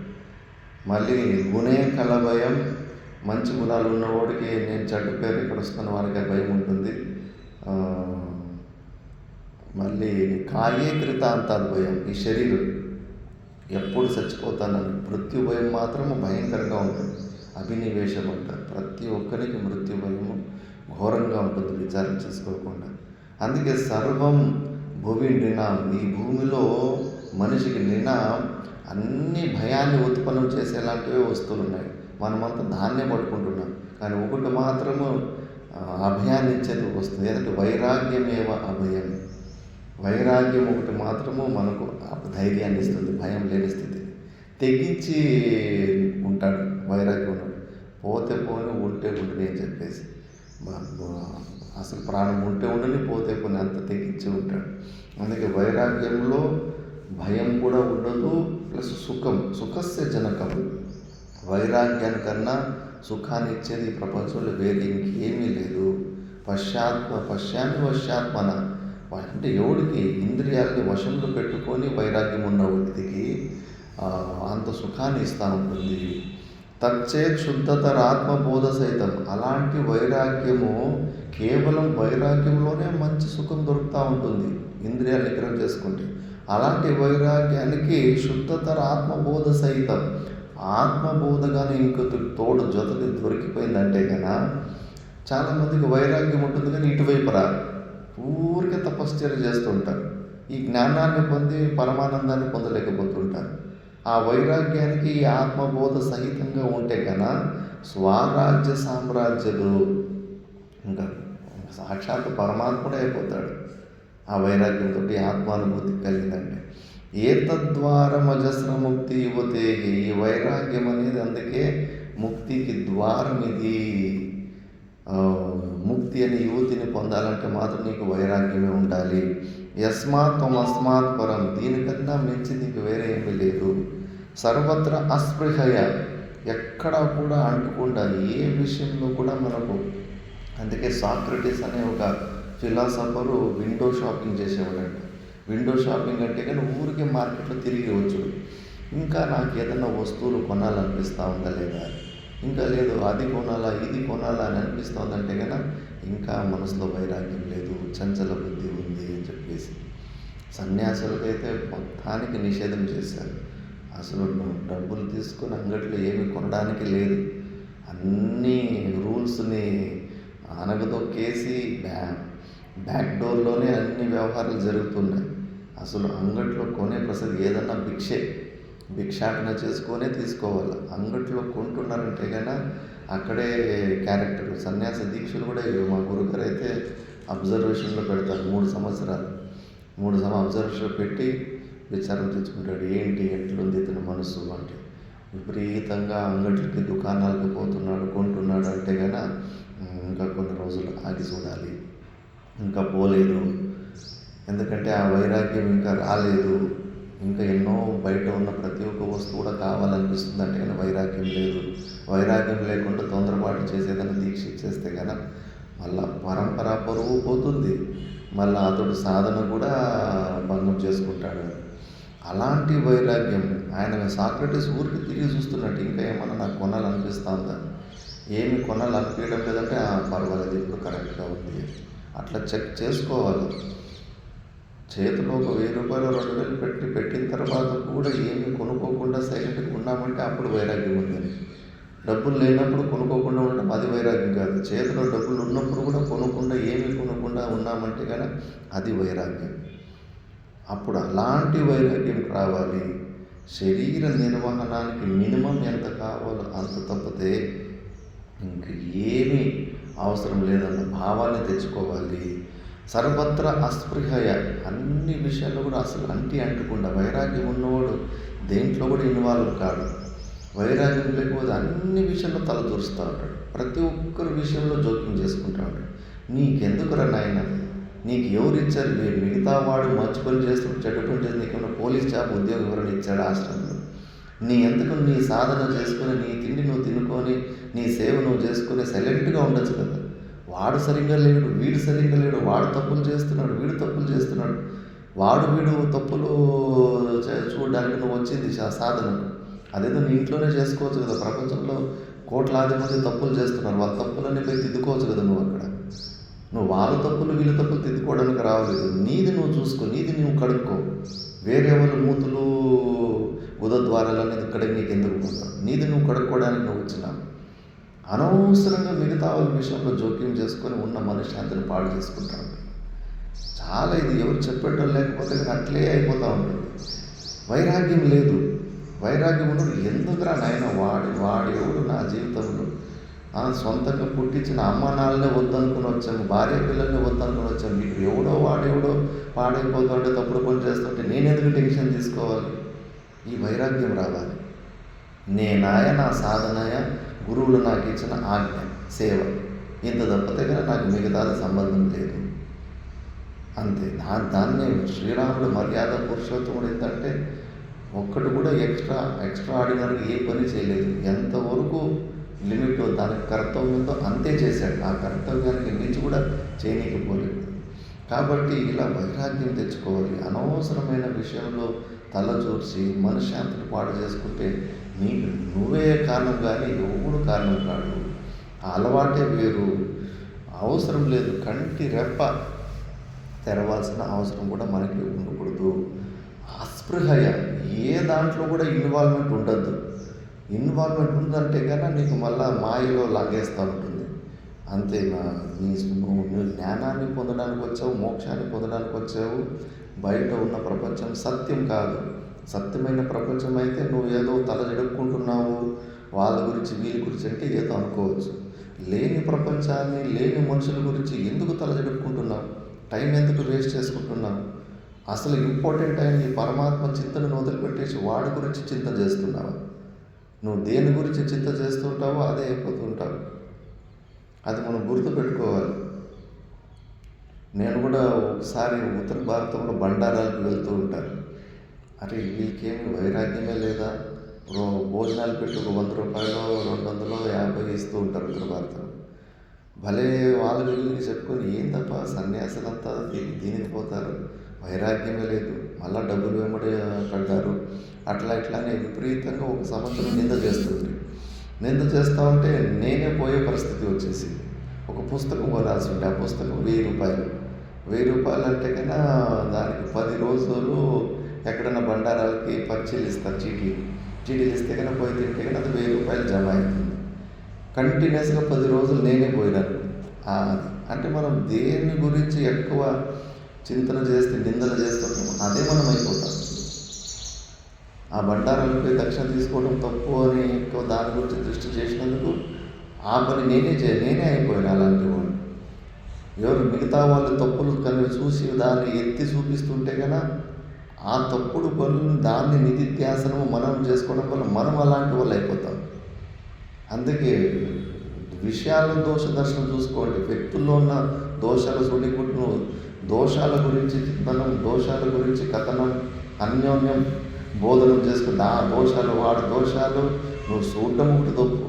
మళ్ళీ గుణే కల భయం. మంచి గుణాలు ఉన్నవాడికి నేను చెడ్డ పేరు ఇక్కడ వస్తున్న వారికి భయం ఉంటుంది. మళ్ళీ కాయే కృతాంతాది భయం. ఈ శరీరం ఎప్పుడు చచ్చిపోతానని మృత్యు భయం మాత్రము భయంకరంగా ఉంటుంది. అభినివేశం అంటారు. ప్రతి ఒక్కరికి మృత్యు భయము ఘోరంగా ఉంటుంది విచారం చేసుకోకుండా. అందుకే సర్వం భువి నృణాం. ఈ భూమిలో మనిషికి నృణాం అన్ని భయాన్ని ఉత్పన్నం చేసేలాంటివే వస్తువులు ఉన్నాయి. మనమంతా దాన్నే పట్టుకుంటున్నాం. కానీ ఒకటి మాత్రము అభయాన్ని ఇచ్చేది వస్తుంది. ఏదంటే వైరాగ్యమేవ అభయం. వైరాగ్యం ఒకటి మాత్రము మనకు ధైర్యాన్ని ఇస్తుంది, భయం లేని స్థితి. తెగించి ఉంటాడు వైరాగ్యం ఉన్నాడు. పోతే పోని ఉంటే ఉండని అని చెప్పేసి, అసలు ప్రాణం ఉంటే ఉండని పోతే పోని అంత తెగించి ఉంటాడు. అందుకే వైరాగ్యంలో భయం కూడా ఉండదు, ప్లస్ సుఖస్య జనకం. వైరాగ్యానికన్నా సుఖాన్ని ఇచ్చేది ఈ ప్రపంచంలో వేరే ఇంకేమీ లేదు. పశ్యామి వశ్యాత్మన. అంటే ఎవడికి ఇంద్రియాలని వశంలో పెట్టుకొని వైరాగ్యం ఉన్న వ్యక్తికి అంత సుఖాన్ని ఇస్తూ ఉంటుంది. తచ్చేత్ శుద్ధతరాత్మబోధ సైతం. అలాంటి వైరాగ్యము, కేవలం వైరాగ్యంలోనే మంచి సుఖం దొరుకుతూ ఉంటుంది ఇంద్రియాలు నిగ్రహం చేసుకుంటే. అలాంటి వైరాగ్యానికి శుద్ధతర ఆత్మబోధ సైతం. ఆత్మబోధ కానీ ఇంకొక తోడు జతకి దొరికిపోయిందంటే కన్నా చాలామందికి వైరాగ్యం ఉంటుంది కానీ ఇటువైపు రాదు, ఊరికే తపశ్చర్య చేస్తుంటారు. ఈ జ్ఞానాన్ని పొంది పరమానందాన్ని పొందలేకపోతుంటారు. ఆ వైరాగ్యానికి ఈ ఆత్మబోధ సహితంగా ఉంటే కన్నా స్వరాజ్య సామ్రాజ్యులు ఇంకా సాక్షాత్ పరమాత్ముడే అయిపోతాడు. ఆ వైరాగ్యంతో ఆత్మానుభూతి కలిగిందంటే ఏతద్వారం అజస్ర ముక్తి యువతే. ఈ వైరాగ్యం అనేది అందుకే ముక్తికి ద్వారం. ఇది ముక్తి అనే యువతిని పొందాలంటే మాత్రం నీకు వైరాగ్యమే ఉండాలి. యస్మాత్ అస్మాత్ పరం. దీనికన్నా మించి నీకు వేరే ఏమీ లేదు. సర్వత్ర అస్పృహయ. ఎక్కడా కూడా అంటకుండా ఏ విషయంలో కూడా మనకు. అందుకే సాక్రటీస్ అనే ఒక ఫిలాసఫరు విండో షాపింగ్ చేసేవాడంట. విండో షాపింగ్ అంటే కానీ ఊరికే మార్కెట్లో తిరిగి వచ్చుడు. ఇంకా నాకు ఏదైనా వస్తువులు కొనాలనిపిస్తూ ఉందా లేదా, ఇంకా లేదు అది కొనాలా ఇది కొనాలా అని అనిపిస్తుందంటే కన్నా ఇంకా మనసులో వైరాగ్యం లేదు, చంచల బుద్ధి ఉంది అని చెప్పేసి సన్యాసులకైతే మొత్తానికి నిషేధం చేశారు. అసలు నువ్వు డబ్బులు తీసుకొని అంగట్లో ఏమి కొనడానికి లేదు. అన్నీ రూల్స్ని అనగదొక్కేసి బ్యాక్ డోర్లోనే అన్ని వ్యవహారాలు జరుగుతున్నాయి. అసలు అంగట్లో కొనే ప్రసక్తి ఏదన్నా భిక్షాటన చేసుకొనే తీసుకోవాలి. అంగట్లో కొంటున్నారంటే కన్నా అక్కడే క్యారెక్టర్. సన్యాస దీక్షలు కూడా మా గురుగారు అయితే అబ్జర్వేషన్లో పెడతారు 3 సంవత్సరాలు. 3 అబ్జర్వేషన్లో పెట్టి విచారం తెచ్చుకుంటాడు. ఏంటి ఎట్లుంది ఇతని మనసు అంటే, విపరీతంగా అంగట్లకి దుకాణాలకు పోతున్నాడు, కొంటున్నాడు అంటే కన్నా ఇంకా కొన్ని రోజులు ఆగి చూడాలి. ఇంకా పోలేదు, ఎందుకంటే ఆ వైరాగ్యం ఇంకా రాలేదు. ఇంకా ఎన్నో బయట ఉన్న ప్రతి ఒక్క వస్తువు కూడా కావాలనిపిస్తుంది అంటే కానీ వైరాగ్యం లేదు. వైరాగ్యం లేకుండా తొందరపాటు చేసేదని దీక్ష ఇచ్చేస్తే కనుక మళ్ళా పరంపర పరువు పోతుంది. మళ్ళీ అతడు సాధన కూడా భంగం చేసుకుంటాడు. అలాంటి వైరాగ్యం ఆయన సాక్రటీస్ ఊరికి తిరిగి చూస్తున్నట్టు ఇంకా ఏమన్నా నాకు కొనాలనిపిస్తుందా, ఏమి కొనాలనిపించడం లేదంటే పర్వాలేదు ఇప్పుడు కరెక్ట్గా ఉంది అట్లా చెక్ చేసుకోవాలి. చేతిలో ఒక 1000 రూపాయలు 2000 పెట్టిన తర్వాత కూడా ఏమి కొనుక్కోకుండా సైలెంట్గా ఉన్నామంటే అప్పుడు వైరాగ్యం ఉందని. డబ్బులు లేనప్పుడు కొనుక్కోకుండా ఉండడం అది వైరాగ్యం కాదు. చేతిలో డబ్బులు ఉన్నప్పుడు కూడా కొనకుండా ఏమి కొనకుండా ఉన్నామంటే కానీ అది వైరాగ్యం. అప్పుడు అలాంటి వైరాగ్యం రావాలి. శరీర నిర్వహణానికి మినిమం ఎంత కావాలో అంత తప్పితే ఇంక ఏమీ అవసరం లేదన్న భావాన్ని తెచ్చుకోవాలి. సర్వత్రా అస్పృహయ, అన్ని విషయాల్లో కూడా అసలు అంటుకుండా వైరాగ్యం ఉన్నవాడు దేంట్లో కూడా ఇన్వాల్వ్ కాడు. వైరాగ్యం లేకపోతే అన్ని విషయంలో తల దూరుస్తూ ఉంటాడు. ప్రతి ఒక్కరి విషయంలో జోక్యం చేసుకుంటూ ఉంటాడు. నీకెందుకురా నాయన, నీకు ఎవరు ఇచ్చారు? మిగతా వాడు మంచి పని చేస్తూ చెడ్డ పని చేసి నీకేమన్నా పోలీస్ జాబ్ ఉద్యోగం ఎవరైనా ఇచ్చాడు ఆశ్రమంలో? నీ ఎందుకు నీ సాధన చేసుకొని నీ తిండి నువ్వు తినుకొని నీ సేవ నువ్వు చేసుకొని సైలెంట్గా ఉండొచ్చు కదా. వాడు సరిగ్గా లేడు, వీడు సరిగ్గా లేడు, వాడు తప్పులు చేస్తున్నాడు, వీడు తప్పులు చేస్తున్నాడు, వీడు తప్పులు చూడడానికి నువ్వు వచ్చింది సాధనకు. అదేదో నీ ఇంట్లోనే చేసుకోవచ్చు కదా. ప్రపంచంలో కోట్లాది మంది తప్పులు చేస్తున్నారు, వాళ్ళ తప్పులన్నీ పోయి తిద్దుకోవచ్చు కదా. నువ్వు వాళ్ళ తప్పులు వీళ్ళ తప్పులు తిద్దుకోవడానికి రావలేదు. నీది నువ్వు చూసుకో, నీది నువ్వు కడుక్కో. వేరే వాళ్ళ మూతులు ఉదద్వారాలన్నీ ఇక్కడ నీకు ఎందుకు పోతావు? నీది నువ్వు కడుక్కోవడానికి నువ్వు వచ్చినావు. అనవసరంగా మిగతా వాళ్ళ విషయంలో జోక్యం చేసుకొని ఉన్న మనశ్శాంతిని పాడు చేసుకుంటాను. చాలా ఇది ఎవరు చెప్పేటోళ్ళు లేకపోతే అట్లే అయిపోతూ ఉంటుంది. వైరాగ్యం లేదు. వైరాగ్యం ఉన్నప్పుడు ఎందుకురా నాయన వాడి ఎవడు నా జీవితంలో సొంతంగా పుట్టించిన అమ్మ నాన్నలనే వద్దనుకుని వచ్చాము, భార్య పిల్లల్ని వద్దనుకుని వచ్చాము. మీకు వాడెవడో పాడైపోతుంటే తప్పుడు పని చేస్తుంటే నేనెందుకు టెన్షన్ తీసుకోవాలి? ఈ వైరాగ్యం రావాలి. నేనాయ నా సాధనాయ గురువులు నాకు ఇచ్చిన ఆజ్ఞ సేవ ఇంత తప్పితే కానీ నాకు మిగతాది సంబంధం లేదు. అంతే. దాన్నే శ్రీరాముడు మర్యాద పురుషోత్తముడు ఏంటంటే ఒక్కటి కూడా ఎక్స్ట్రా ఆర్డినరీ ఏ పని చేయలేదు. ఎంతవరకు లిమిట్ దానికి కర్తవ్యంతో అంతే చేశాడు. ఆ కర్తవ్యానికి మించి కూడా చేయనీకపోలేదు. కాబట్టి ఇలా వైరాగ్యం తెచ్చుకోవాలి. అనవసరమైన విషయంలో తలచూర్చి మనశ్శాంతిని పాడు చేసుకుంటే నీకు నువ్వే కారణం కానీ ఎవడు కారణం కాడు. ఆ అలవాటే వేరు. అవసరం లేదు. కంటి రెప్ప తెరవాల్సిన అవసరం కూడా మనకి ఉండకూడదు. అస్పృహయ, ఏ దాంట్లో కూడా ఇన్వాల్వ్మెంట్ ఉండద్దు. ఇన్వాల్వ్మెంట్ ఉందంటే కన్నా నీకు మళ్ళీ మాయలో లాగేస్తూ ఉంటుంది. అంతే. నువ్వు జ్ఞానాన్ని పొందడానికి వచ్చావు, మోక్షాన్ని పొందడానికి వచ్చావు. బయట ఉన్న ప్రపంచం సత్యం కాదు. సత్యమైన ప్రపంచం అయితే నువ్వు ఏదో తల జడుపుకుంటున్నావు, వాళ్ళ గురించి వీళ్ళ గురించి అంటే ఏదో అనుకోవచ్చు. లేని ప్రపంచాన్ని, లేని మనుషుల గురించి ఎందుకు తల జడుపుకుంటున్నావు? టైం ఎందుకు వేస్ట్ చేసుకుంటున్నావు? అసలు ఇంపార్టెంట్ టైం నీ పరమాత్మ చింతనను వదిలిపెట్టేసి వాడి గురించి చింత చేస్తున్నావు. నువ్వు దేని గురించి చింత చేస్తుంటావో అదే అయిపోతుంటావు. అది మనం గుర్తుపెట్టుకోవాలి. నేను కూడా ఒకసారి ఉత్తర భారతంలో బండారాలకు వెళ్తూ ఉంటాను. అరే వీళ్ళకేమి వైరాగ్యమే లేదా? భోజనాలు పెట్టి ఒక 100 రూపాయలు 250 ఇస్తూ ఉంటారు ఉత్తర భారతం. భలే వాళ్ళ వీళ్ళకి చెప్పుకొని ఏం తప్ప సన్యాసులంతా దీనికి పోతారు, వైరాగ్యమే లేదు, మళ్ళీ డబ్బులు వెంబడి పడ్డారు, అట్లా ఇట్లానే విపరీతంగా ఒక సంవత్సరం నింద చేస్తుంది. నింద చేస్తూ ఉంటే నేనే పోయే పరిస్థితి వచ్చేసింది. ఒక పుస్తకం కొనాల్సి ఉంటే ఆ పుస్తకం 1000 రూపాయలు. 1000 రూపాయలు అంటే కన్నా దానికి 10 రోజులు ఎక్కడన్నా బండారాలకి పచ్చీలు ఇస్తారు, చీటీలు ఇస్తే కన్నా పోయి తింటే కన్నా అది 1000 రూపాయలు జమ అవుతుంది. కంటిన్యూస్గా 10 రోజులు నేనే పోయినాను. అంటే మనం దేని గురించి ఎక్కువ చింతన చేస్తే, నిందలు చేస్తుంటాం, అదే మనం అయిపోతాం. ఆ బండారాలపై దక్షిణ తీసుకోవడం తప్పు అని ఎక్కువ దాని గురించి దృష్టి చేసినందుకు ఆ పని నేనే అయిపోయాను. అలాంటి వాడు ఎవరు మిగతా వాళ్ళు తప్పులు చూసి దాన్ని ఎత్తి చూపిస్తుంటే కన్నా ఆ తప్పుడు పనులను దాన్ని నిధిధ్యాసనము మనం చేసుకోవడం వల్ల మనం అలాంటి వాళ్ళు అయిపోతాం. అందుకే విషయాలను దోష దర్శనం చూసుకోండి. వ్యక్తుల్లో ఉన్న దోషాలు సుడిగుడ్ను, దోషాల గురించి చిత్తనం, దోషాల గురించి కథనం, అన్యోన్యం బోధనం చేసుకుని ఆ దోషాలు వాడి దోషాలు నువ్వు చూడటం ఒకటి తప్పు,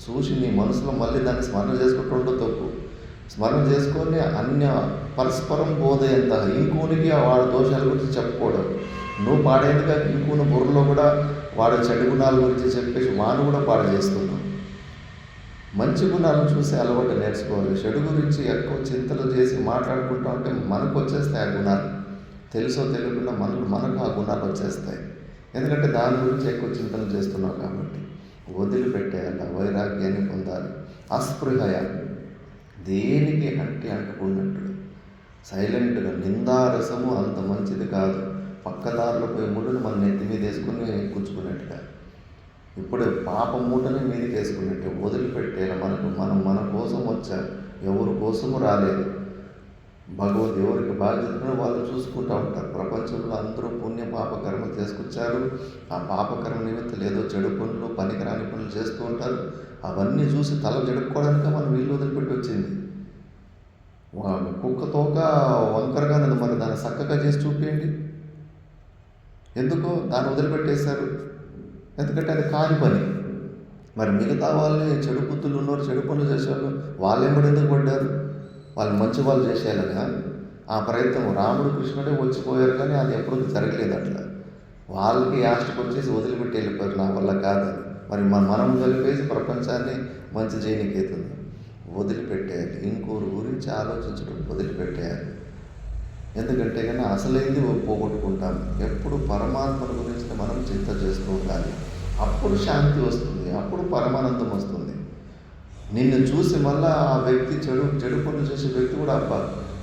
చూసి నీ మనసులో మళ్ళీ దాన్ని స్మరణ చేసుకుంటుండో తప్పు. స్మరణ చేసుకొని పరస్పరం బోధ ఎంత ఇంకోనికి వాడి దోషాల గురించి చెప్పుకోవడం, నువ్వు పాడేందుగా ఇంకోని బుర్రలో కూడా వాడి చెడు గుణాల గురించి చెప్పేసి వాడు కూడా పాడు చేస్తున్నావు. మంచి గుణాలను చూసి అలవాటు నేర్చుకోవాలి. చెడు గురించి ఎక్కువ చింతలు చేసి మాట్లాడుకుంటా ఉంటే మనకు వచ్చేస్తాయి ఆ గుణాలు. తెలుసో తెలియకుండా మనకు ఆ గుణాలు వచ్చేస్తాయి. ఎందుకంటే దాని గురించి ఎక్కువ చింతన చేస్తున్నావు కాబట్టి వదిలిపెట్టేయాలి, వైరాగ్యాన్ని పొందాలి. అస్పృహయ దేనికి అంటుకున్నట్టుగా సైలెంట్గా. నిందారసము అంత మంచిది కాదు. పక్కదారిలో పోయి ముడును మన నెత్తి మీద వేసుకుని కూర్చుకున్నట్టుగా, ఇప్పుడు పాప మూటని మీదకి వేసుకున్నట్టు వదిలిపెట్టేయాలి. మన కోసం వచ్చారు, ఎవరి కోసము రాలేదు. భగవద్ ఎవరికి బాధ్యతను వాళ్ళు చూసుకుంటూ ఉంటారు. ప్రపంచంలో అందరూ పుణ్య పాపకర్మ చేసుకొచ్చారు. ఆ పాపకర్మ నిమిత్తం ఏదో చెడు పనులు, పనికిరాని పనులు చేస్తూ ఉంటారు. అవన్నీ చూసి తల జడుపుకోవడానికి మనం ఇల్లు వదిలిపెట్టి వచ్చింది. కుక్క తోక వంకరగా మరి దాన్ని చక్కగా చేసి చూపించండి. ఎందుకో దాన్ని వదిలిపెట్టేశారు, ఎందుకంటే అది కాని పని. మరి మిగతా వాళ్ళని చెడు బుద్ధులు ఉన్నారు, చెడు పనులు చేసేవాళ్ళు వాళ్ళేమో ఎందుకు పడ్డారు? వాళ్ళు మంచి వాళ్ళు చేసేయాలగా ఆ ప్రయత్నం రాముడు కృష్ణుడే వచ్చిపోయారు, కానీ అది ఎప్పుడు జరగలేదు. అట్లా వాళ్ళకి యాస్ట్కి వచ్చేసి వదిలిపెట్టి వెళ్ళిపోయారు, నా వల్ల కాదని. మరి మనం కలిపేసి ప్రపంచాన్ని మంచి చేయనికేతుంది. వదిలిపెట్టేయాలి. ఇంకోరు గురించి ఆలోచించడం వదిలిపెట్టేయాలి. ఎందుకంటే కానీ అసలైంది పోగొట్టుకుంటాం. ఎప్పుడు పరమాత్మల గురించి మనం చింత చేస్తూ ఉండాలి. అప్పుడు శాంతి వస్తుంది, అప్పుడు పరమానందం వస్తుంది. నిన్ను చూసి మళ్ళీ ఆ వ్యక్తి చెడు పనులు చేసే వ్యక్తి కూడా అబ్బా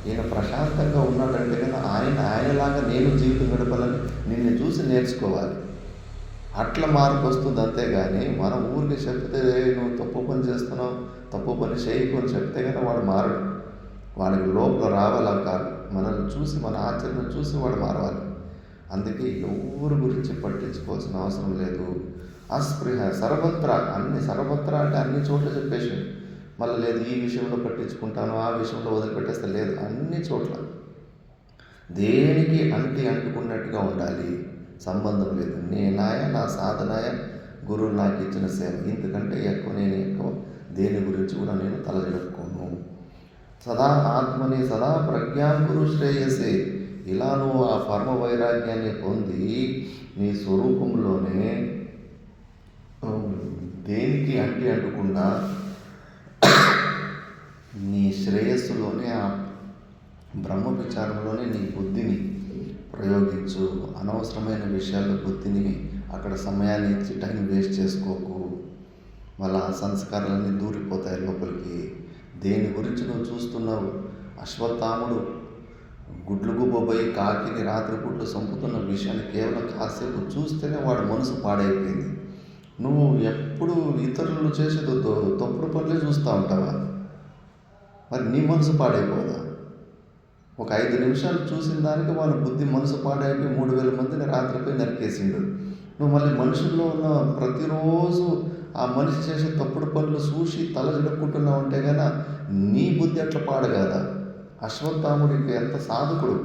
ఈయన ప్రశాంతంగా ఉన్నాడంటే కానీ ఆయనలాగా నేను జీవితం గడపాలని నిన్ను చూసి నేర్చుకోవాలి. అట్లా మార్పు వస్తుంది. అంతేగాని మనం ఊరికి చెప్తే నువ్వు తప్పు పని చేస్తున్నావు, తప్పు పని చేయకు అని చెప్తే కానీ వాడు మారడు. వాడికి లోపల రావాలి కాదు, మనల్ని చూసి మన ఆచరణ చూసి వాడు మారవాలి. అందుకే ఎవరి గురించి పట్టించుకోవాల్సిన అవసరం లేదు. అస్పృహ సర్వత్రా, సర్వత్రా అంటే అన్ని చోట్ల చెప్పేసి మళ్ళీ లేదు ఈ విషయంలో పట్టించుకుంటాను, ఆ విషయంలో వదిలిపెట్టేస్తే లేదు. అన్ని చోట్ల దేనికి అంటుకున్నట్టుగా ఉండాలి. సంబంధం లేదు. నేనాయ నా సాధనాయ గురువు నాకు ఇచ్చిన సేవ, ఇంతకంటే నేను ఎక్కువ దేని గురించి కూడా నేను తలజడుపుకోను. సదా ఆత్మని సదా ప్రజ్ఞాంగురు శ్రేయసే. ఇలా నువ్వు ఆ పరమ వైరాగ్యాన్ని పొంది నీ స్వరూపంలోనే దేనికి అంటుకుండా నీ శ్రేయస్సులోనే ఆ బ్రహ్మ విచారంలోనే నీ బుద్ధిని ప్రయోగించు. అనవసరమైన విషయాల్లో బుద్ధిని అక్కడ సమయాన్ని ఇచ్చి టైం వేస్ట్ చేసుకోకు. మళ్ళీ ఆ సంస్కారాలన్నీ దూరిపోతాయి లోపలికి. దేని గురించి నువ్వు చూస్తున్నావు? అశ్వత్థాముడు గుడ్లు గుబ్బోయి కాకిని రాత్రిపూట్లు చంపుతున్న విషయాన్ని కేవలం కాసేపు చూస్తేనే వాడు మనసు పాడైపోయింది. నువ్వు ఎప్పుడు ఇతరులు చేసేది తప్పుడు పనులే చూస్తూ ఉంటావా? మరి నీ మనసు పాడైపోదా? ఒక 5 నిమిషాలు చూసిన దానికి వాళ్ళ బుద్ధి మనసు పాడైపోయి 3000 మందిని రాత్రిపై నరికేసిండు. నువ్వు మళ్ళీ మనుషుల్లో ఉన్న ప్రతిరోజు ఆ మనిషి చేసే తప్పుడు పనులు చూసి తల జడుపుకుంటున్నావు అంటే కనుక నీ బుద్ధి అట్లా పాడు కదా. అశ్వత్థాముడు ఇంకా ఎంత సాధకుడు,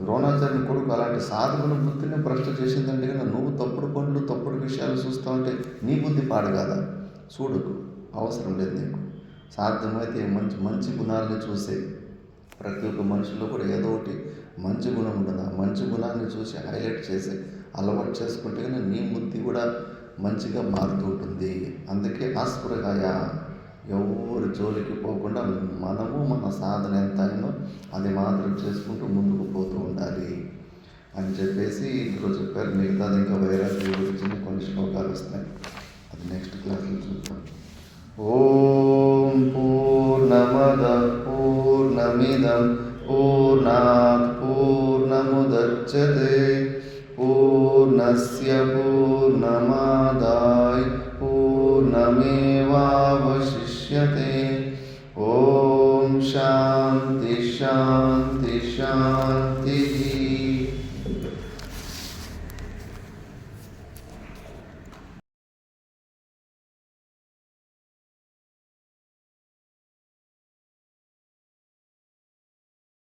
ద్రోణాచార్యుని కొడుకు అలాంటి సాధకుని బుద్ధిని భ్రష్ట చేసిందంటే కనుక నువ్వు తప్పుడు పనులు తప్పుడు విషయాలు చూస్తూ ఉంటే నీ బుద్ధి పాడు కదా. చూడకు, అవసరం లేదు నీకు. సాధ్యమైతే మంచి గుణాలని చూసే. ప్రతి ఒక్క మనిషిలో కూడా ఏదో ఒకటి మంచి గుణం ఉంటుంది. ఆ మంచి గుణాన్ని చూసి హైలైట్ చేసి అలవాటు చేసుకుంటే కానీ నీ బుద్ధి కూడా మంచిగా మారుతూ ఉంటుంది. అందుకే అస్పృహయ, ఎవరి జోలికి పోకుండా మనము మన సాధన ఎంత అయినో అది మాత్రం చేసుకుంటూ ముందుకు పోతూ ఉండాలి. అని చెప్పేసి ఇందులో చెప్పారు. మిగతాది ఇంకా వైరాగ్యం గురించి కొన్ని శ్లోకాలు వస్తాయి, అది నెక్స్ట్ క్లాస్లో చూద్దాం. ఓం పూర్ణమద పూర్ణమిదం పూర్ణాత్ పూర్ణముదచ్యతే పూర్ణస్య పూర్ణమాదాయ పూర్ణమేవావశిష్యతే. ఓం శాంతి శాంతి శాంతి.